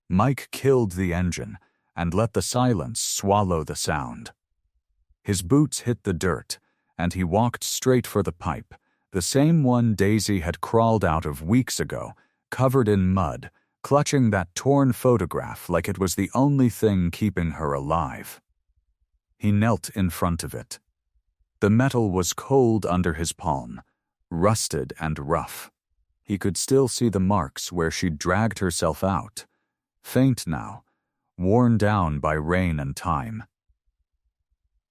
Mike killed the engine and let the silence swallow the sound. His boots hit the dirt, and he walked straight for the pipe, the same one Daisy had crawled out of weeks ago, covered in mud, clutching that torn photograph like it was the only thing keeping her alive. He knelt in front of it. The metal was cold under his palm, rusted and rough. He could still see the marks where she'd dragged herself out, faint now, worn down by rain and time.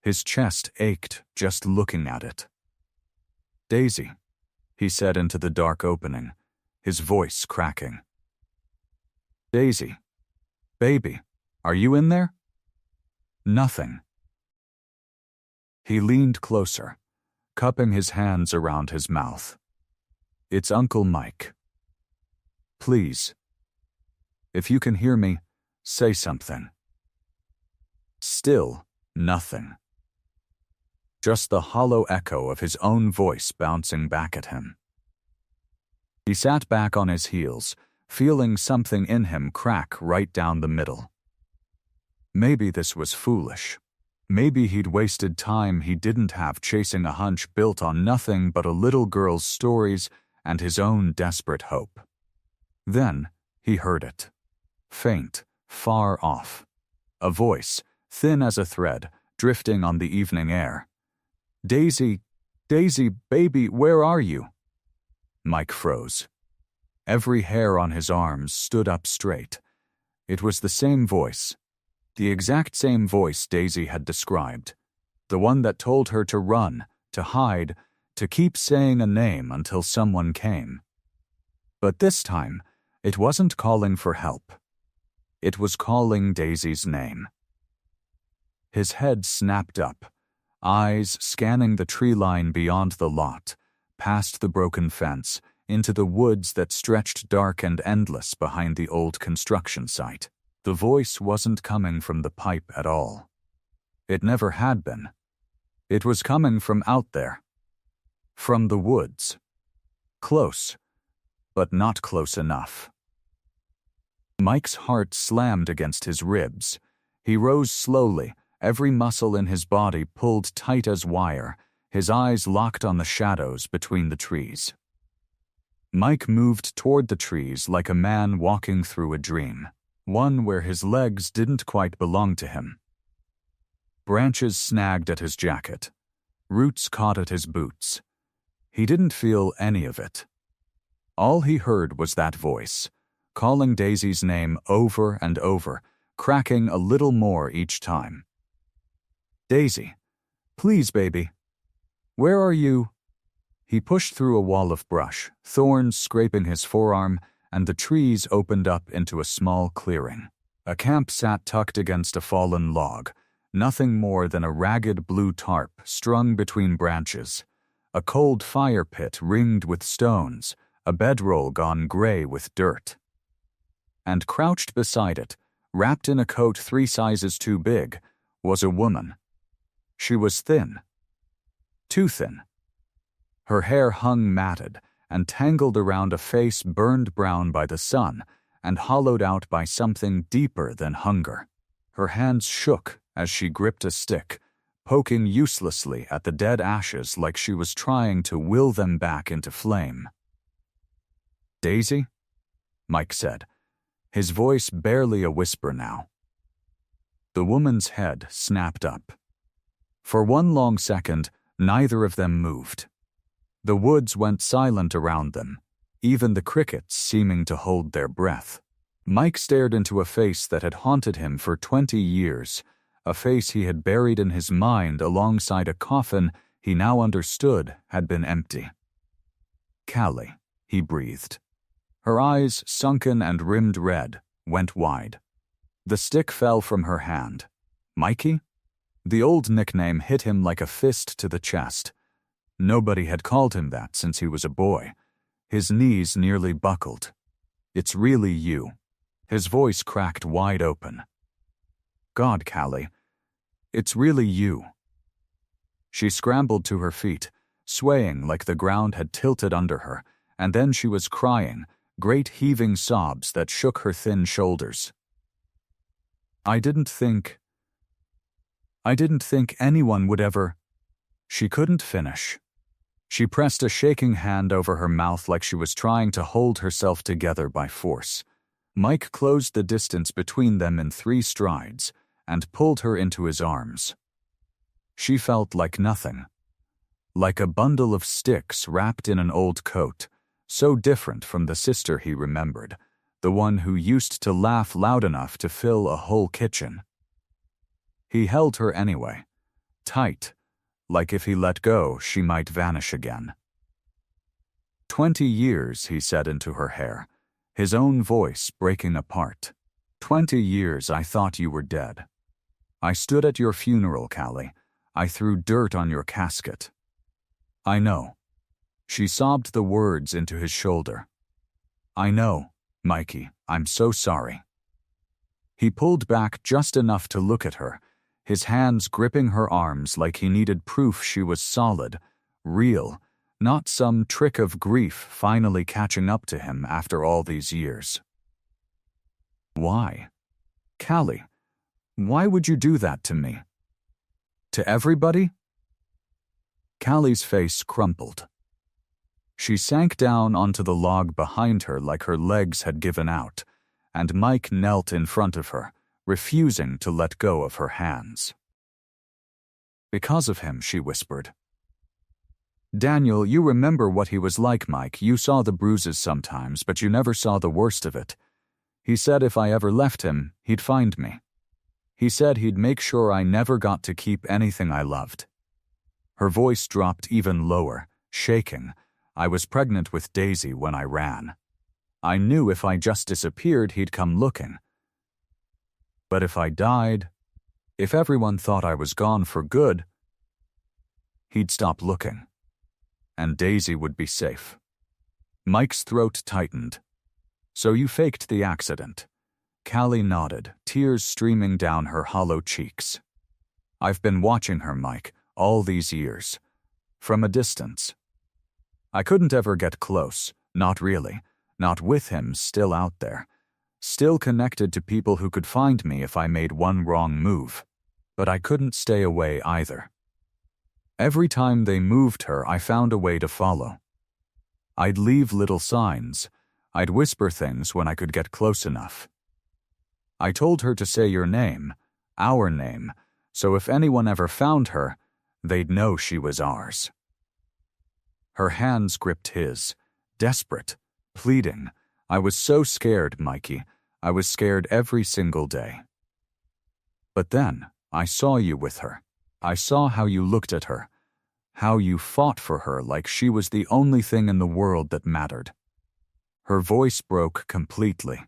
His chest ached just looking at it. "Daisy," he said into the dark opening, his voice cracking. "Daisy, baby, are you in there?" Nothing. He leaned closer, cupping his hands around his mouth. "It's Uncle Mike. Please, if you can hear me, say something." Still nothing. Just the hollow echo of his own voice bouncing back at him. He sat back on his heels, feeling something in him crack right down the middle. Maybe this was foolish. Maybe he'd wasted time he didn't have chasing a hunch built on nothing but a little girl's stories and his own desperate hope. Then he heard it. Faint, far off. A voice, thin as a thread, drifting on the evening air. "Daisy, Daisy, baby, where are you?" Mike froze. Every hair on his arms stood up straight. It was the same voice. The exact same voice Daisy had described. The one that told her to run, to hide, to keep saying a name until someone came. But this time, it wasn't calling for help. It was calling Daisy's name. His head snapped up, eyes scanning the tree line beyond the lot, past the broken fence, into the woods that stretched dark and endless behind the old construction site. The voice wasn't coming from the pipe at all. It never had been. It was coming from out there. From the woods. Close, but not close enough. Mike's heart slammed against his ribs. He rose slowly, every muscle in his body pulled tight as wire, his eyes locked on the shadows between the trees. Mike moved toward the trees like a man walking through a dream, one where his legs didn't quite belong to him. Branches snagged at his jacket. Roots caught at his boots. He didn't feel any of it. All he heard was that voice, calling Daisy's name over and over, cracking a little more each time. "Daisy, please, baby. Where are you?" He pushed through a wall of brush, thorns scraping his forearm, and the trees opened up into a small clearing. A camp sat tucked against a fallen log, nothing more than a ragged blue tarp strung between branches, a cold fire pit ringed with stones, a bedroll gone gray with dirt. And crouched beside it, wrapped in a coat 3 sizes too big, was a woman. She was thin. Too thin. Her hair hung matted and tangled around a face burned brown by the sun and hollowed out by something deeper than hunger. Her hands shook as she gripped a stick, poking uselessly at the dead ashes like she was trying to will them back into flame. "Daisy?" Mike said, his voice barely a whisper now. The woman's head snapped up. For one long second, neither of them moved. The woods went silent around them, even the crickets seeming to hold their breath. Mike stared into a face that had haunted him for 20 years, a face he had buried in his mind alongside a coffin he now understood had been empty. "Callie," he breathed. Her eyes, sunken and rimmed red, went wide. The stick fell from her hand. Mikey? The old nickname hit him like a fist to the chest. Nobody had called him that since he was a boy. His knees nearly buckled. "It's really you." His voice cracked wide open. "God, Callie, it's really you." She scrambled to her feet, swaying like the ground had tilted under her, and then she was crying, great heaving sobs that shook her thin shoulders. I didn't think anyone would ever." She couldn't finish. She pressed a shaking hand over her mouth like she was trying to hold herself together by force. Mike closed the distance between them in 3 strides and pulled her into his arms. She felt like nothing. Like a bundle of sticks wrapped in an old coat, so different from the sister he remembered, the one who used to laugh loud enough to fill a whole kitchen. He held her anyway, tight, like if he let go, she might vanish again. 20 years, he said into her hair, his own voice breaking apart. 20 years I thought you were dead. I stood at your funeral, Callie. I threw dirt on your casket. I know. She sobbed the words into his shoulder. I know, Mikey, I'm so sorry. He pulled back just enough to look at her, his hands gripping her arms like he needed proof she was solid, real, not some trick of grief finally catching up to him after all these years. Why? Callie, why would you do that to me? To everybody? Callie's face crumpled. She sank down onto the log behind her like her legs had given out, and Mike knelt in front of her, refusing to let go of her hands. Because of him, she whispered. Daniel, you remember what he was like, Mike. You saw the bruises sometimes, but you never saw the worst of it. He said if I ever left him, he'd find me. He said he'd make sure I never got to keep anything I loved. Her voice dropped even lower, shaking. I was pregnant with Daisy when I ran. I knew if I just disappeared, he'd come looking. But if I died, if everyone thought I was gone for good, he'd stop looking. And Daisy would be safe. Mike's throat tightened. So you faked the accident. Callie nodded, tears streaming down her hollow cheeks. I've been watching her, Mike, all these years. From a distance. I couldn't ever get close, not really, not with him still out there, still connected to people who could find me if I made one wrong move. But I couldn't stay away either. Every time they moved her, I found a way to follow. I'd leave little signs. I'd whisper things when I could get close enough. I told her to say your name, our name, so if anyone ever found her, they'd know she was ours. Her hands gripped his, desperate, pleading. I was so scared, Mikey. I was scared every single day. But then, I saw you with her. I saw how you looked at her, how you fought for her like she was the only thing in the world that mattered. Her voice broke completely,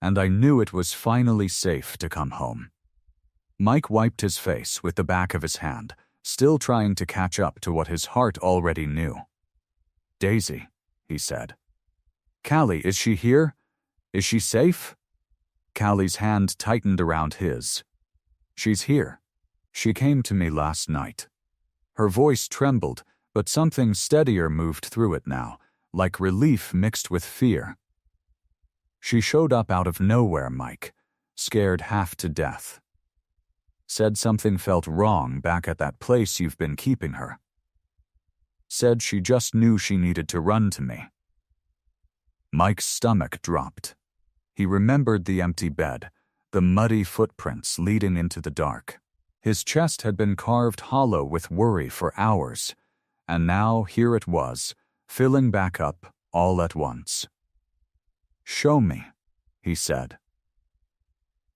and I knew it was finally safe to come home. Mike wiped his face with the back of his hand, still trying to catch up to what his heart already knew. Daisy, he said. Callie, is she here? Is she safe? Callie's hand tightened around his. She's here. She came to me last night. Her voice trembled, but something steadier moved through it now, like relief mixed with fear. She showed up out of nowhere, Mike, scared half to death. Said something felt wrong back at that place you've been keeping her. Said she just knew she needed to run to me. Mike's stomach dropped. He remembered the empty bed, the muddy footprints leading into the dark. His chest had been carved hollow with worry for hours, and now here it was, filling back up all at once. Show me, he said.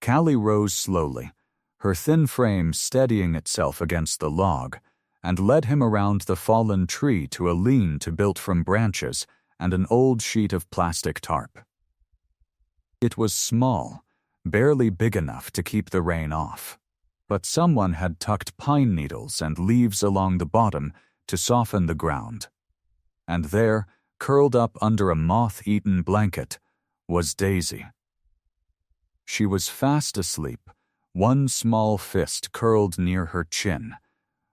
Callie rose slowly, her thin frame steadying itself against the log, and led him around the fallen tree to a lean-to built from branches and an old sheet of plastic tarp. It was small, barely big enough to keep the rain off, but someone had tucked pine needles and leaves along the bottom to soften the ground. And there, curled up under a moth-eaten blanket, was Daisy. She was fast asleep, one small fist curled near her chin,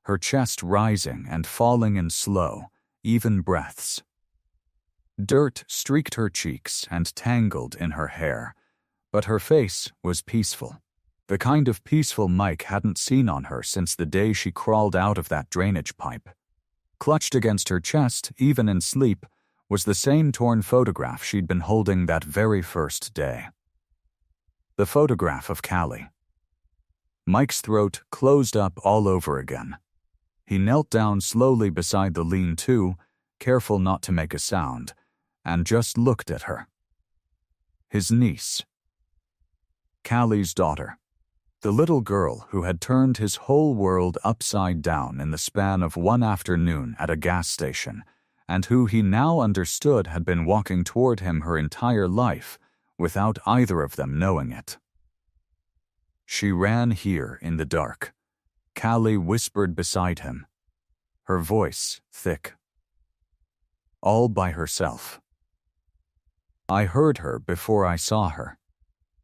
her chest rising and falling in slow, even breaths. Dirt streaked her cheeks and tangled in her hair, but her face was peaceful, the kind of peaceful Mike hadn't seen on her since the day she crawled out of that drainage pipe. Clutched against her chest, even in sleep, was the same torn photograph she'd been holding that very first day. The photograph of Callie. Mike's throat closed up all over again. He knelt down slowly beside the lean-to, careful not to make a sound, and just looked at her. His niece. Callie's daughter. The little girl who had turned his whole world upside down in the span of one afternoon at a gas station, and who he now understood had been walking toward him her entire life without either of them knowing it. She ran here in the dark. Callie whispered beside him, her voice thick. All by herself. I heard her before I saw her,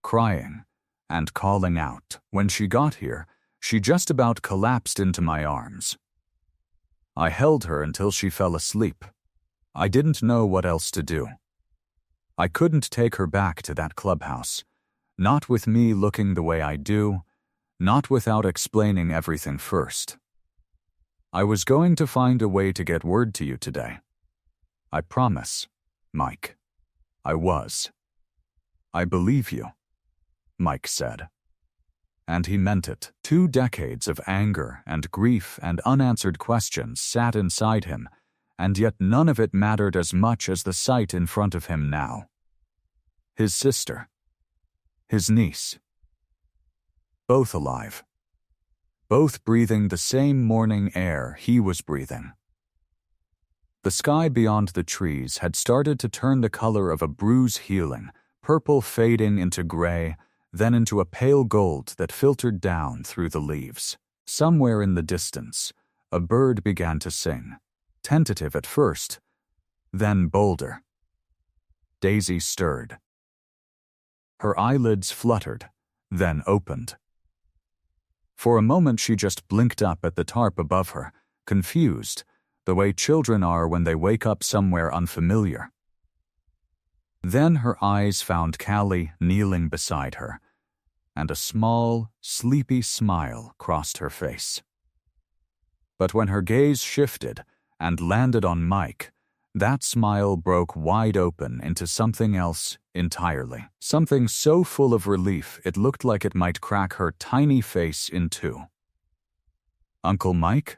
crying and calling out. When she got here, she just about collapsed into my arms. I held her until she fell asleep. I didn't know what else to do. I couldn't take her back to that clubhouse, not with me looking the way I do, not without explaining everything first. I was going to find a way to get word to you today. I promise, Mike. I was. I believe you, Mike said. And he meant it. 2 decades of anger and grief and unanswered questions sat inside him, and yet none of it mattered as much as the sight in front of him now. His sister. His niece. Both alive. Both breathing the same morning air he was breathing. The sky beyond the trees had started to turn the color of a bruise healing, purple fading into gray, then into a pale gold that filtered down through the leaves. Somewhere in the distance, a bird began to sing, tentative at first, then bolder. Daisy stirred. Her eyelids fluttered, then opened. For a moment she just blinked up at the tarp above her, confused, the way children are when they wake up somewhere unfamiliar. Then her eyes found Callie kneeling beside her, and a small, sleepy smile crossed her face. But when her gaze shifted and landed on Mike, that smile broke wide open into something else entirely. Something so full of relief it looked like it might crack her tiny face in two. "Uncle Mike?"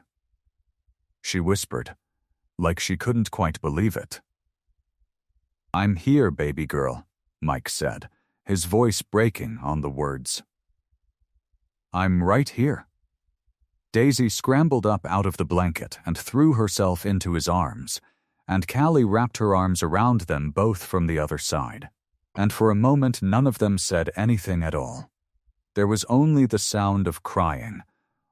she whispered, like she couldn't quite believe it. "I'm here, baby girl," Mike said, his voice breaking on the words. "I'm right here." Daisy scrambled up out of the blanket and threw herself into his arms, and Callie wrapped her arms around them both from the other side. And for a moment none of them said anything at all. There was only the sound of crying,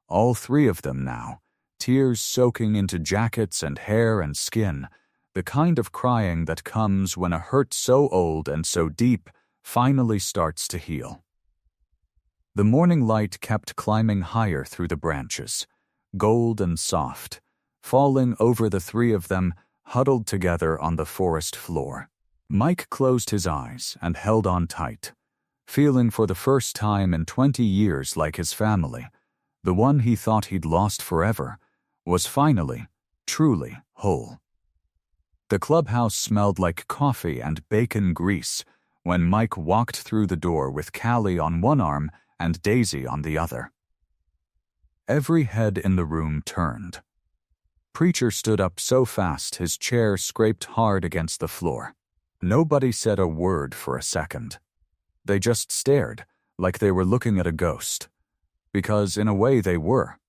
all 3 of them now, tears soaking into jackets and hair and skin, the kind of crying that comes when a hurt so old and so deep finally starts to heal. The morning light kept climbing higher through the branches, gold and soft, falling over the 3 of them huddled together on the forest floor. Mike closed his eyes and held on tight, feeling for the first time in 20 years like his family, the one he thought he'd lost forever, was finally, truly whole. The clubhouse smelled like coffee and bacon grease when Mike walked through the door with Callie on one arm and Daisy on the other. Every head in the room turned. Preacher stood up so fast his chair scraped hard against the floor. Nobody said a word for a second. They just stared, like they were looking at a ghost. Because in a way they were.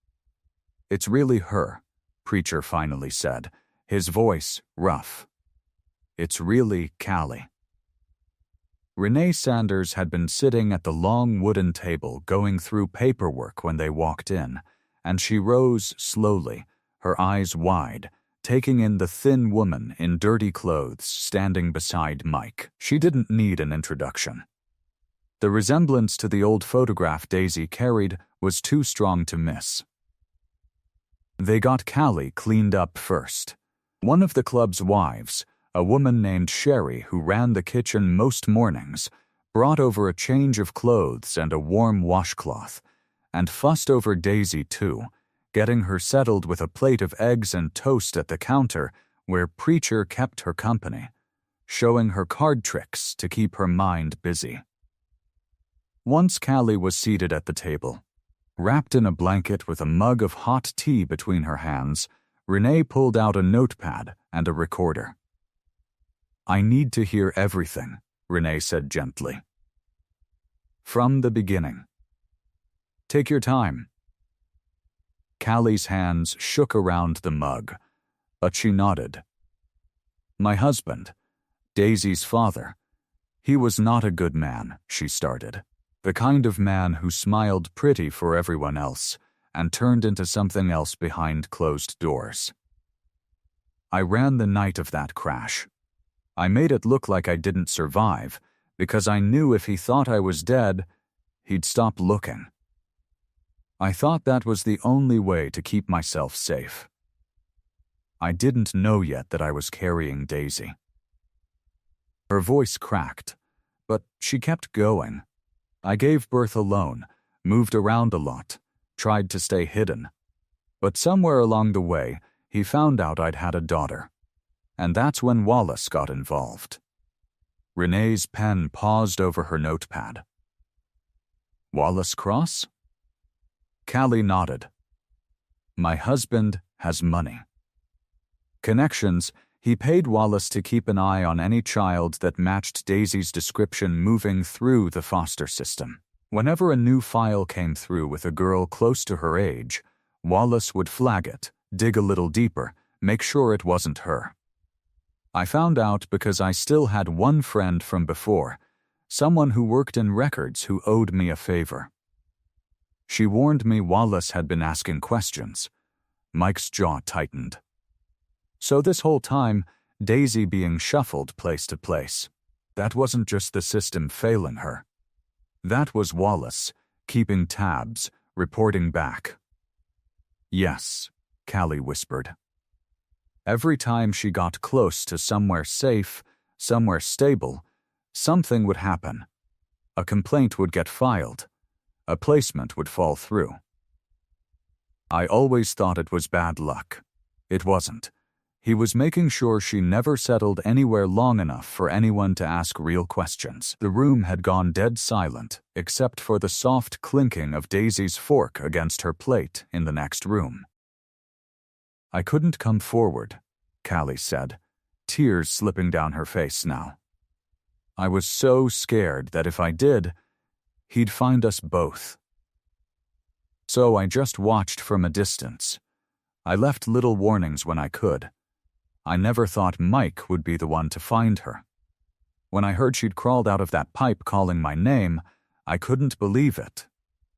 "It's really her," Preacher finally said, his voice rough. "It's really Callie." Renee Sanders had been sitting at the long wooden table going through paperwork when they walked in, and she rose slowly, her eyes wide, taking in the thin woman in dirty clothes standing beside Mike. She didn't need an introduction. The resemblance to the old photograph Daisy carried was too strong to miss. They got Callie cleaned up first. One of the club's wives, a woman named Sherry who ran the kitchen most mornings, brought over a change of clothes and a warm washcloth, and fussed over Daisy too, getting her settled with a plate of eggs and toast at the counter where Preacher kept her company, showing her card tricks to keep her mind busy. Once Callie was seated at the table, Wrapped in a blanket with a mug of hot tea between her hands, Renee pulled out a notepad and a recorder. "I need to hear everything," Renee said gently. "From the beginning. Take your time." Callie's hands shook around the mug, but she nodded. "My husband, Daisy's father, he was not a good man," she started. "The kind of man who smiled pretty for everyone else and turned into something else behind closed doors. I ran the night of that crash. I made it look like I didn't survive because I knew if he thought I was dead, he'd stop looking. I thought that was the only way to keep myself safe. I didn't know yet that I was carrying Daisy." Her voice cracked, but she kept going. "I gave birth alone, moved around a lot, tried to stay hidden. But somewhere along the way, he found out I'd had a daughter. And that's when Wallace got involved." Renee's pen paused over her notepad. "Wallace Cross?" Callie nodded. "My husband has money. Connections, he paid Wallace to keep an eye on any child that matched Daisy's description moving through the foster system. Whenever a new file came through with a girl close to her age, Wallace would flag it, dig a little deeper, make sure it wasn't her. I found out because I still had one friend from before, someone who worked in records who owed me a favor. She warned me Wallace had been asking questions." Mike's jaw tightened. "So this whole time, Daisy being shuffled place to place. That wasn't just the system failing her. That was Wallace, keeping tabs, reporting back." "Yes," Callie whispered. "Every time she got close to somewhere safe, somewhere stable, something would happen. A complaint would get filed. A placement would fall through. I always thought it was bad luck. It wasn't. He was making sure she never settled anywhere long enough for anyone to ask real questions." The room had gone dead silent, except for the soft clinking of Daisy's fork against her plate in the next room. "I couldn't come forward," Callie said, tears slipping down her face now. "I was so scared that if I did, he'd find us both. So I just watched from a distance. I left little warnings when I could. I never thought Mike would be the one to find her. When I heard she'd crawled out of that pipe calling my name, I couldn't believe it.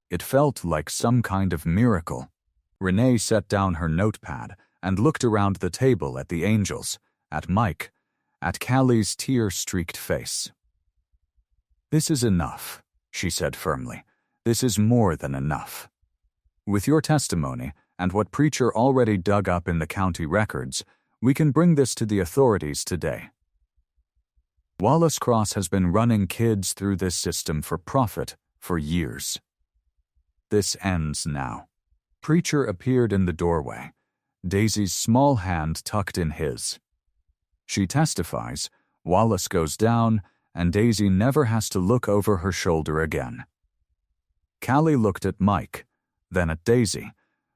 It felt like some kind of miracle." Renee set down her notepad and looked around the table at the angels, at Mike, at Callie's tear-streaked face. "This is enough," she said firmly. "This is more than enough. With your testimony and what Preacher already dug up in the county records, we can bring this to the authorities today. Wallace Cross has been running kids through this system for profit for years. This ends now." Preacher appeared in the doorway, Daisy's small hand tucked in his. She testifies, Wallace goes down, and Daisy never has to look over her shoulder again. Callie looked at Mike, then at Daisy,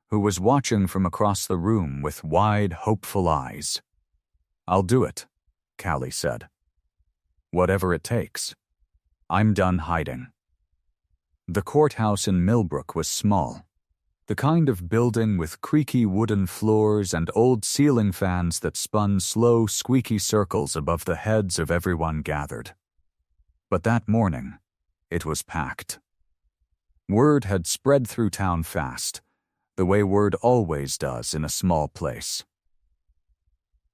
who was watching from across the room with wide, hopeful eyes. "I'll do it," Callie said. "Whatever it takes. I'm done hiding." The courthouse in Millbrook was small, the kind of building with creaky wooden floors and old ceiling fans that spun slow, squeaky circles above the heads of everyone gathered. But that morning, it was packed. Word had spread through town fast, the way word always does in a small place.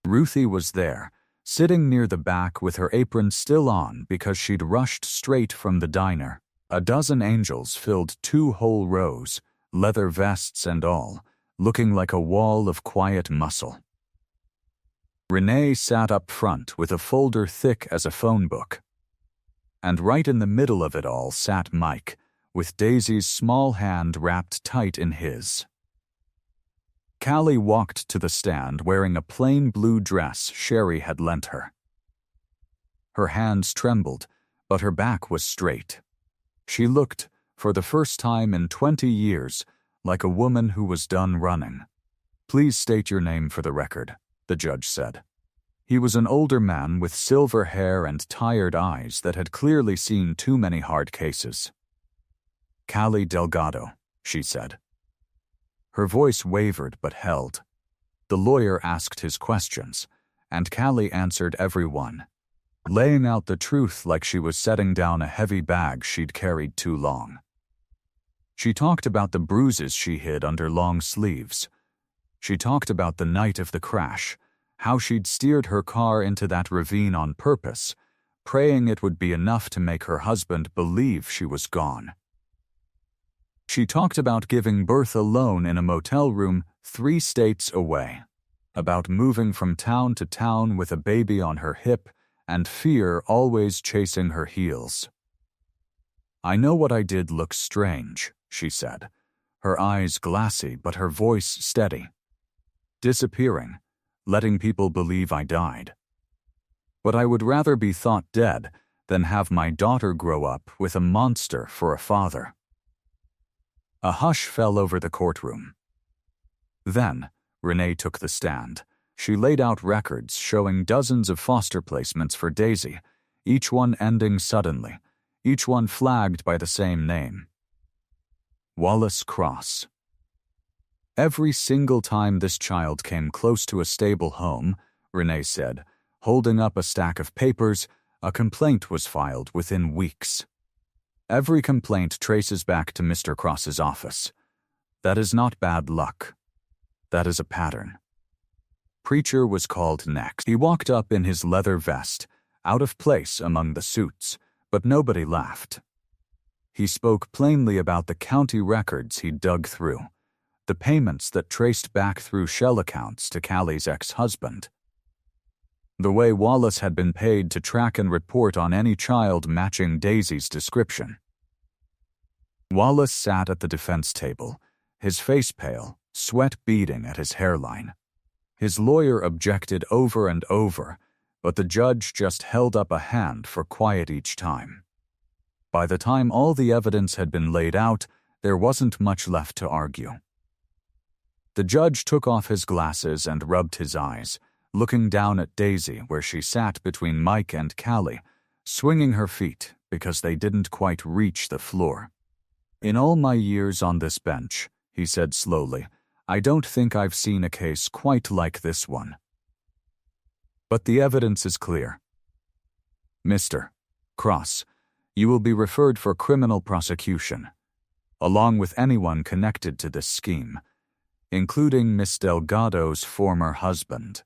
Ruthie was there, sitting near the back with her apron still on because she'd rushed straight from the diner. A dozen angels filled 2 whole rows, leather vests and all, looking like a wall of quiet muscle. Renee sat up front with a folder thick as a phone book. And right in the middle of it all sat Mike, with Daisy's small hand wrapped tight in his. Callie walked to the stand wearing a plain blue dress Sherry had lent her. Her hands trembled, but her back was straight. She looked for the first time in 20 years, like a woman who was done running. "Please state your name for the record," the judge said. He was an older man with silver hair and tired eyes that had clearly seen too many hard cases. "Cali Delgado," she said. Her voice wavered but held. The lawyer asked his questions, and Cali answered every one, laying out the truth like she was setting down a heavy bag she'd carried too long. She talked about the bruises she hid under long sleeves. She talked about the night of the crash, how she'd steered her car into that ravine on purpose, praying it would be enough to make her husband believe she was gone. She talked about giving birth alone in a motel room 3 states away, about moving from town to town with a baby on her hip and fear always chasing her heels. "I know what I did looks strange," she said, her eyes glassy but her voice steady. "Disappearing, letting people believe I died. But I would rather be thought dead than have my daughter grow up with a monster for a father." A hush fell over the courtroom. Then, Renee took the stand. She laid out records showing dozens of foster placements for Daisy, each one ending suddenly, each one flagged by the same name: Wallace Cross. "Every single time this child came close to a stable home," Renee said, holding up a stack of papers, "a complaint was filed within weeks. Every complaint traces back to Mr. Cross's office. That is not bad luck. That is a pattern." Preacher was called next. He walked up in his leather vest, out of place among the suits, but nobody laughed. He spoke plainly about the county records he'd dug through, the payments that traced back through shell accounts to Cali's ex-husband, the way Wallace had been paid to track and report on any child matching Daisy's description. Wallace sat at the defense table, his face pale, sweat beading at his hairline. His lawyer objected over and over, but the judge just held up a hand for quiet each time. By the time all the evidence had been laid out, there wasn't much left to argue. The judge took off his glasses and rubbed his eyes, looking down at Daisy where she sat between Mike and Cali, swinging her feet because they didn't quite reach the floor. "In all my years on this bench," he said slowly, "I don't think I've seen a case quite like this one. But the evidence is clear. Mr. Cross, you will be referred for criminal prosecution, along with anyone connected to this scheme, including Miss Delgado's former husband."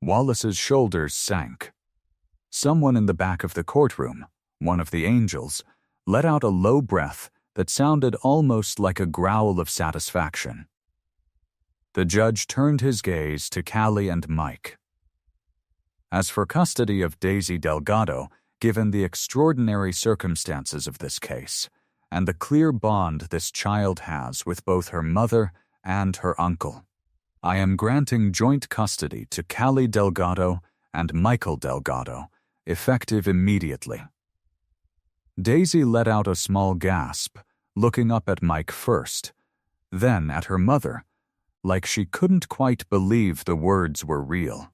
Wallace's shoulders sank. Someone in the back of the courtroom, one of the angels, let out a low breath that sounded almost like a growl of satisfaction. The judge turned his gaze to Cali and Mike. "As for custody of Daisy Delgado, given the extraordinary circumstances of this case, and the clear bond this child has with both her mother and her uncle, I am granting joint custody to Cali Delgado and Michael Delgado, effective immediately." Daisy let out a small gasp, looking up at Mike first, then at her mother, like she couldn't quite believe the words were real.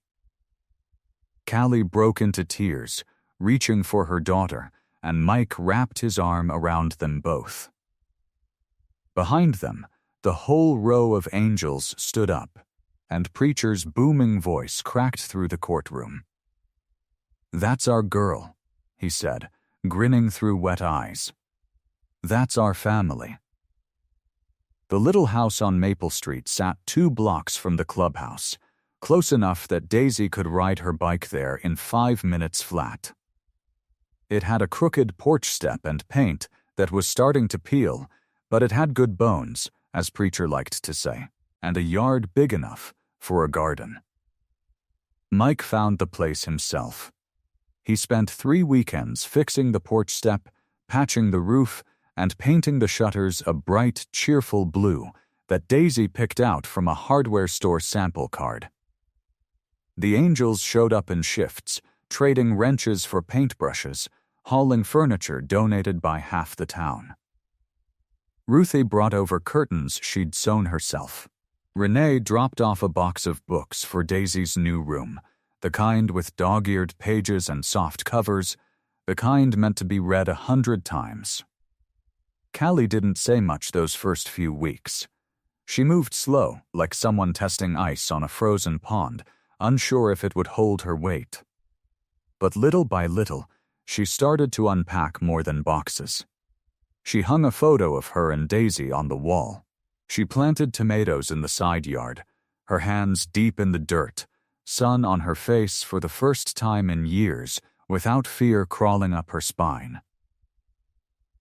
Cali broke into tears, reaching for her daughter, and Mike wrapped his arm around them both. Behind them, the whole row of angels stood up, and Preacher's booming voice cracked through the courtroom. "That's our girl," he said, grinning through wet eyes. "That's our family." The little house on Maple Street sat 2 blocks from the clubhouse, close enough that Daisy could ride her bike there in 5 minutes flat. It had a crooked porch step and paint that was starting to peel, but it had good bones, as Preacher liked to say, and a yard big enough for a garden. Mike found the place himself. He spent 3 weekends fixing the porch step, patching the roof, and painting the shutters a bright, cheerful blue that Daisy picked out from a hardware store sample card. The angels showed up in shifts, trading wrenches for paintbrushes, hauling furniture donated by half the town. Ruthie brought over curtains she'd sewn herself. Renee dropped off a box of books for Daisy's new room, the kind with dog-eared pages and soft covers, the kind meant to be read 100 times. Callie didn't say much those first few weeks. She moved slow, like someone testing ice on a frozen pond, unsure if it would hold her weight. But little by little, she started to unpack more than boxes. She hung a photo of her and Daisy on the wall. She planted tomatoes in the side yard, her hands deep in the dirt, sun on her face for the first time in years, without fear crawling up her spine.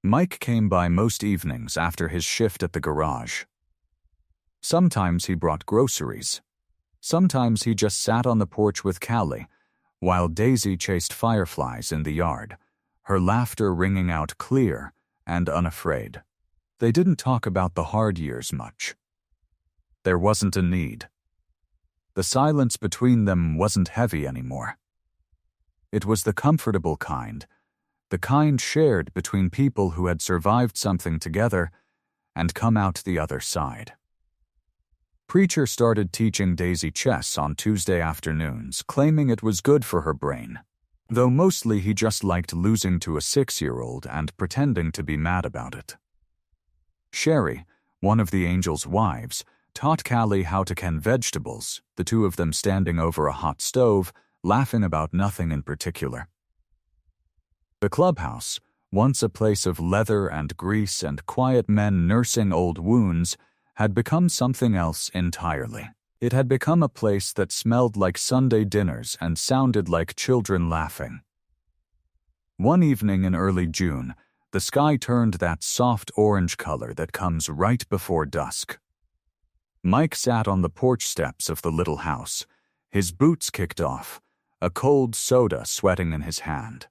Mike came by most evenings after his shift at the garage. Sometimes he brought groceries. Sometimes he just sat on the porch with Callie, while Daisy chased fireflies in the yard, her laughter ringing out clear and unafraid. They didn't talk about the hard years much. There wasn't a need. The silence between them wasn't heavy anymore. It was the comfortable kind, the kind shared between people who had survived something together and come out the other side. Preacher started teaching Daisy chess on Tuesday afternoons, claiming it was good for her brain, though mostly he just liked losing to a 6-year-old and pretending to be mad about it. Sherry, one of the angel's wives, taught Callie how to can vegetables, the two of them standing over a hot stove, laughing about nothing in particular. The clubhouse, once a place of leather and grease and quiet men nursing old wounds, had become something else entirely. It had become a place that smelled like Sunday dinners and sounded like children laughing. One evening in early June, the sky turned that soft orange color that comes right before dusk. Mike sat on the porch steps of the little house, his boots kicked off, a cold soda sweating in his hand.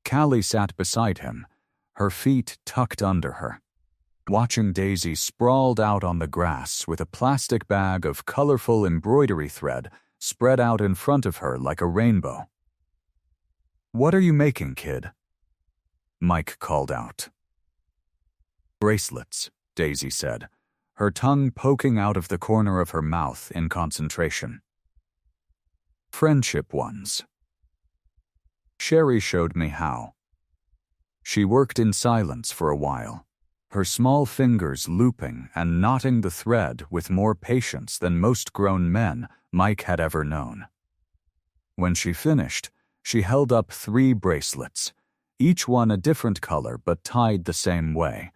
Callie sat beside him, her feet tucked under her, watching Daisy sprawled out on the grass with a plastic bag of colorful embroidery thread spread out in front of her like a rainbow. "What are you making, kid?" Mike called out. "Bracelets," Daisy said, her tongue poking out of the corner of her mouth in concentration. "Friendship ones." Sherry showed me how. She worked in silence for a while, her small fingers looping and knotting the thread with more patience than most grown men Mike had ever known. When she finished, she held up 3 bracelets, each one a different color but tied the same way,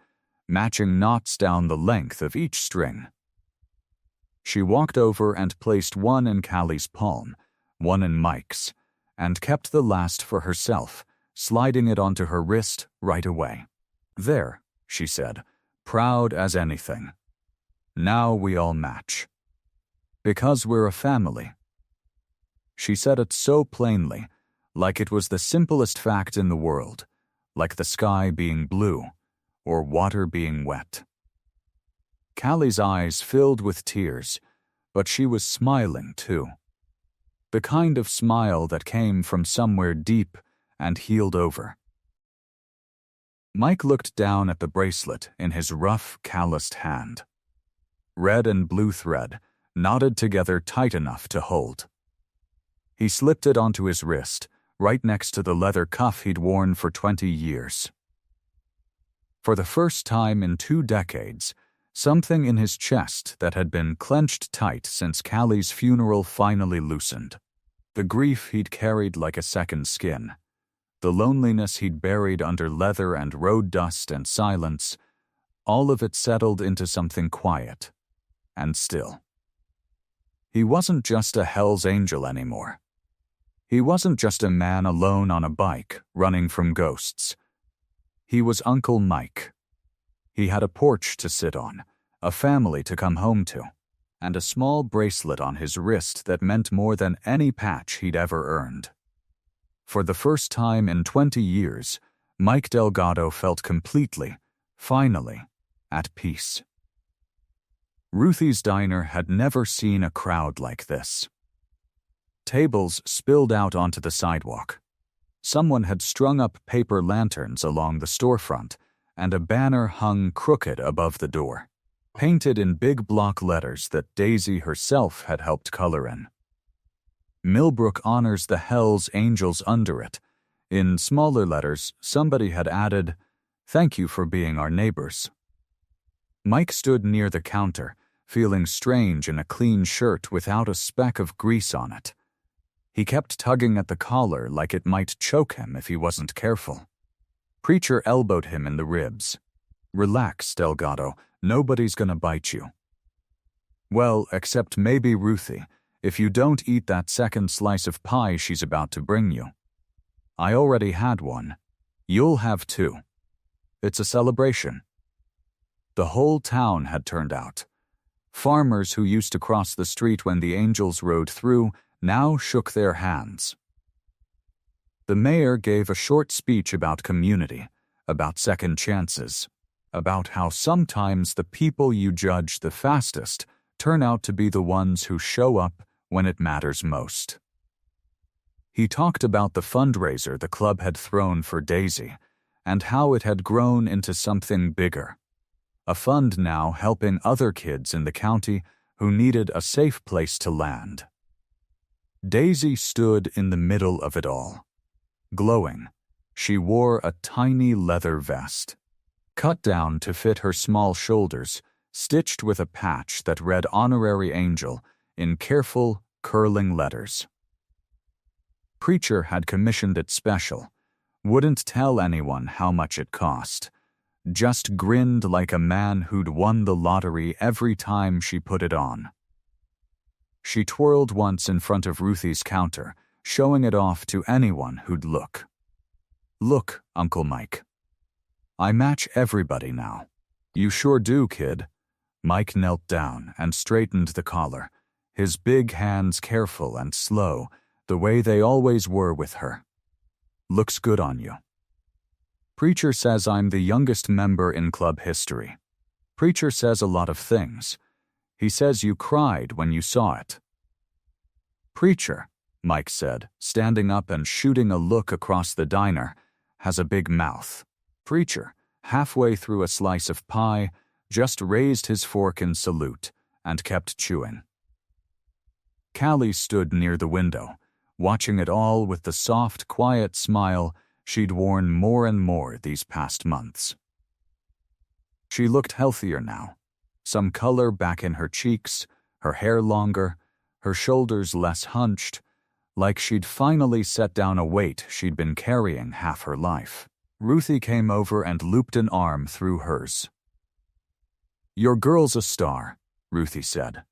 matching knots down the length of each string. She walked over and placed one in Callie's palm, one in Mike's, and kept the last for herself, sliding it onto her wrist right away. "There," she said, proud as anything. "Now we all match. Because we're a family." She said it so plainly, like it was the simplest fact in the world, like the sky being blue or water being wet. Callie's eyes filled with tears, but she was smiling too. The kind of smile that came from somewhere deep and healed over. Mike looked down at the bracelet in his rough, calloused hand. Red and blue thread, knotted together tight enough to hold. He slipped it onto his wrist, right next to the leather cuff he'd worn for 20 years. For the first time in 2 decades, something in his chest that had been clenched tight since Callie's funeral finally loosened. The grief he'd carried like a second skin, the loneliness he'd buried under leather and road dust and silence, all of it settled into something quiet and still. He wasn't just a Hell's Angel anymore. He wasn't just a man alone on a bike, running from ghosts. He was Uncle Mike. He had a porch to sit on, a family to come home to, and a small bracelet on his wrist that meant more than any patch he'd ever earned. For the first time in 20 years, Mike Delgado felt completely, finally, at peace. Ruthie's Diner had never seen a crowd like this. Tables spilled out onto the sidewalk. Someone had strung up paper lanterns along the storefront, and a banner hung crooked above the door, painted in big block letters that Daisy herself had helped color in. Millbrook honors the Hells Angels under it. In smaller letters, somebody had added, "Thank you for being our neighbors." Mike stood near the counter, feeling strange in a clean shirt without a speck of grease on it. He kept tugging at the collar like it might choke him if he wasn't careful. Preacher elbowed him in the ribs. "Relax, Delgado. Nobody's gonna bite you." "Well, except maybe Ruthie, if you don't eat that second slice of pie she's about to bring you." "I already had one. You'll have two. It's a celebration." The whole town had turned out. Farmers who used to cross the street when the angels rode through now shook their hands. The mayor gave a short speech about community, about second chances, about how sometimes the people you judge the fastest turn out to be the ones who show up when it matters most. He talked about the fundraiser the club had thrown for Daisy and how it had grown into something bigger. A fund now helping other kids in the county who needed a safe place to land. Daisy stood in the middle of it all. Glowing, she wore a tiny leather vest, cut down to fit her small shoulders, stitched with a patch that read Honorary Angel in careful, curling letters. Preacher had commissioned it special, wouldn't tell anyone how much it cost, just grinned like a man who'd won the lottery every time she put it on. She twirled once in front of Ruthie's counter, showing it off to anyone who'd look. "Look, Uncle Mike. I match everybody now." "You sure do, kid." Mike knelt down and straightened the collar, his big hands careful and slow, the way they always were with her. "Looks good on you." "Preacher says I'm the youngest member in club history." "Preacher says a lot of things. He says you cried when you saw it." "Preacher," Mike said, standing up and shooting a look across the diner, "has a big mouth." Preacher, halfway through a slice of pie, just raised his fork in salute and kept chewing. Callie stood near the window, watching it all with the soft, quiet smile she'd worn more and more these past months. She looked healthier now, some color back in her cheeks, her hair longer, her shoulders less hunched, like she'd finally set down a weight she'd been carrying half her life. Ruthie came over and looped an arm through hers. "Your girl's a star," Ruthie said.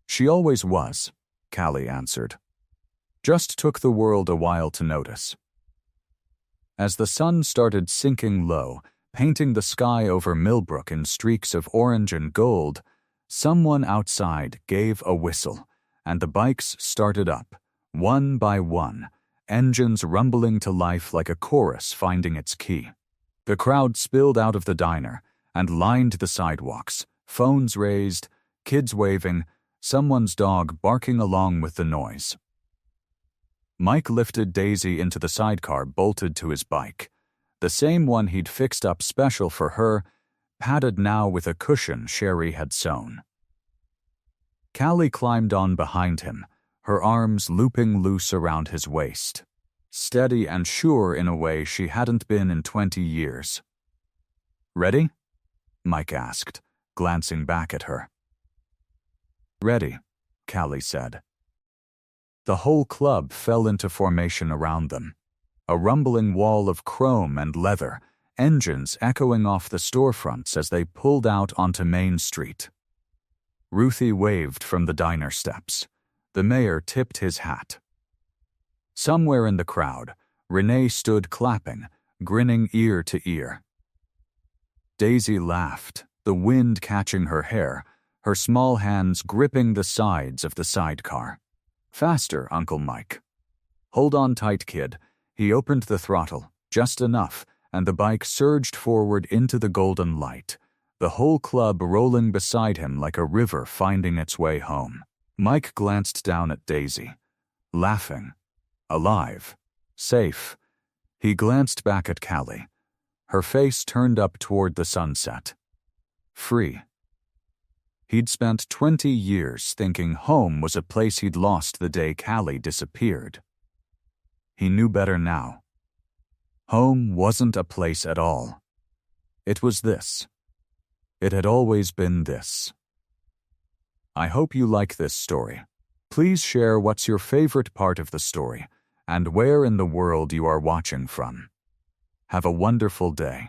"She always was," Callie answered. "Just took the world a while to notice." As the sun started sinking low, painting the sky over Millbrook in streaks of orange and gold, someone outside gave a whistle, and the bikes started up, one by one, engines rumbling to life like a chorus finding its key. The crowd spilled out of the diner and lined the sidewalks, phones raised, kids waving, someone's dog barking along with the noise. Mike lifted Daisy into the sidecar bolted to his bike, the same one he'd fixed up special for her, padded now with a cushion Sherry had sewn. Callie climbed on behind him, her arms looping loose around his waist, steady and sure in a way she hadn't been in 20 years. "Ready?" Mike asked, glancing back at her. "Ready," Callie said. The whole club fell into formation around them, a rumbling wall of chrome and leather, engines echoing off the storefronts as they pulled out onto Main Street. Ruthie waved from the diner steps. The mayor tipped his hat. Somewhere in the crowd, Renee stood clapping, grinning ear to ear. Daisy laughed, the wind catching her hair, her small hands gripping the sides of the sidecar. "Faster, Uncle Mike." "Hold on tight, kid." He opened the throttle, just enough, and the bike surged forward into the golden light, the whole club rolling beside him like a river finding its way home. Mike glanced down at Daisy, laughing, alive, safe, He glanced back at Callie, her face turned up toward the sunset. Free. He'd spent 20 years thinking home was a place he'd lost the day Callie disappeared. He knew better now. Home wasn't a place at all. It was this. It had always been this. I hope you like this story. Please share what's your favorite part of the story and where in the world you are watching from. Have a wonderful day.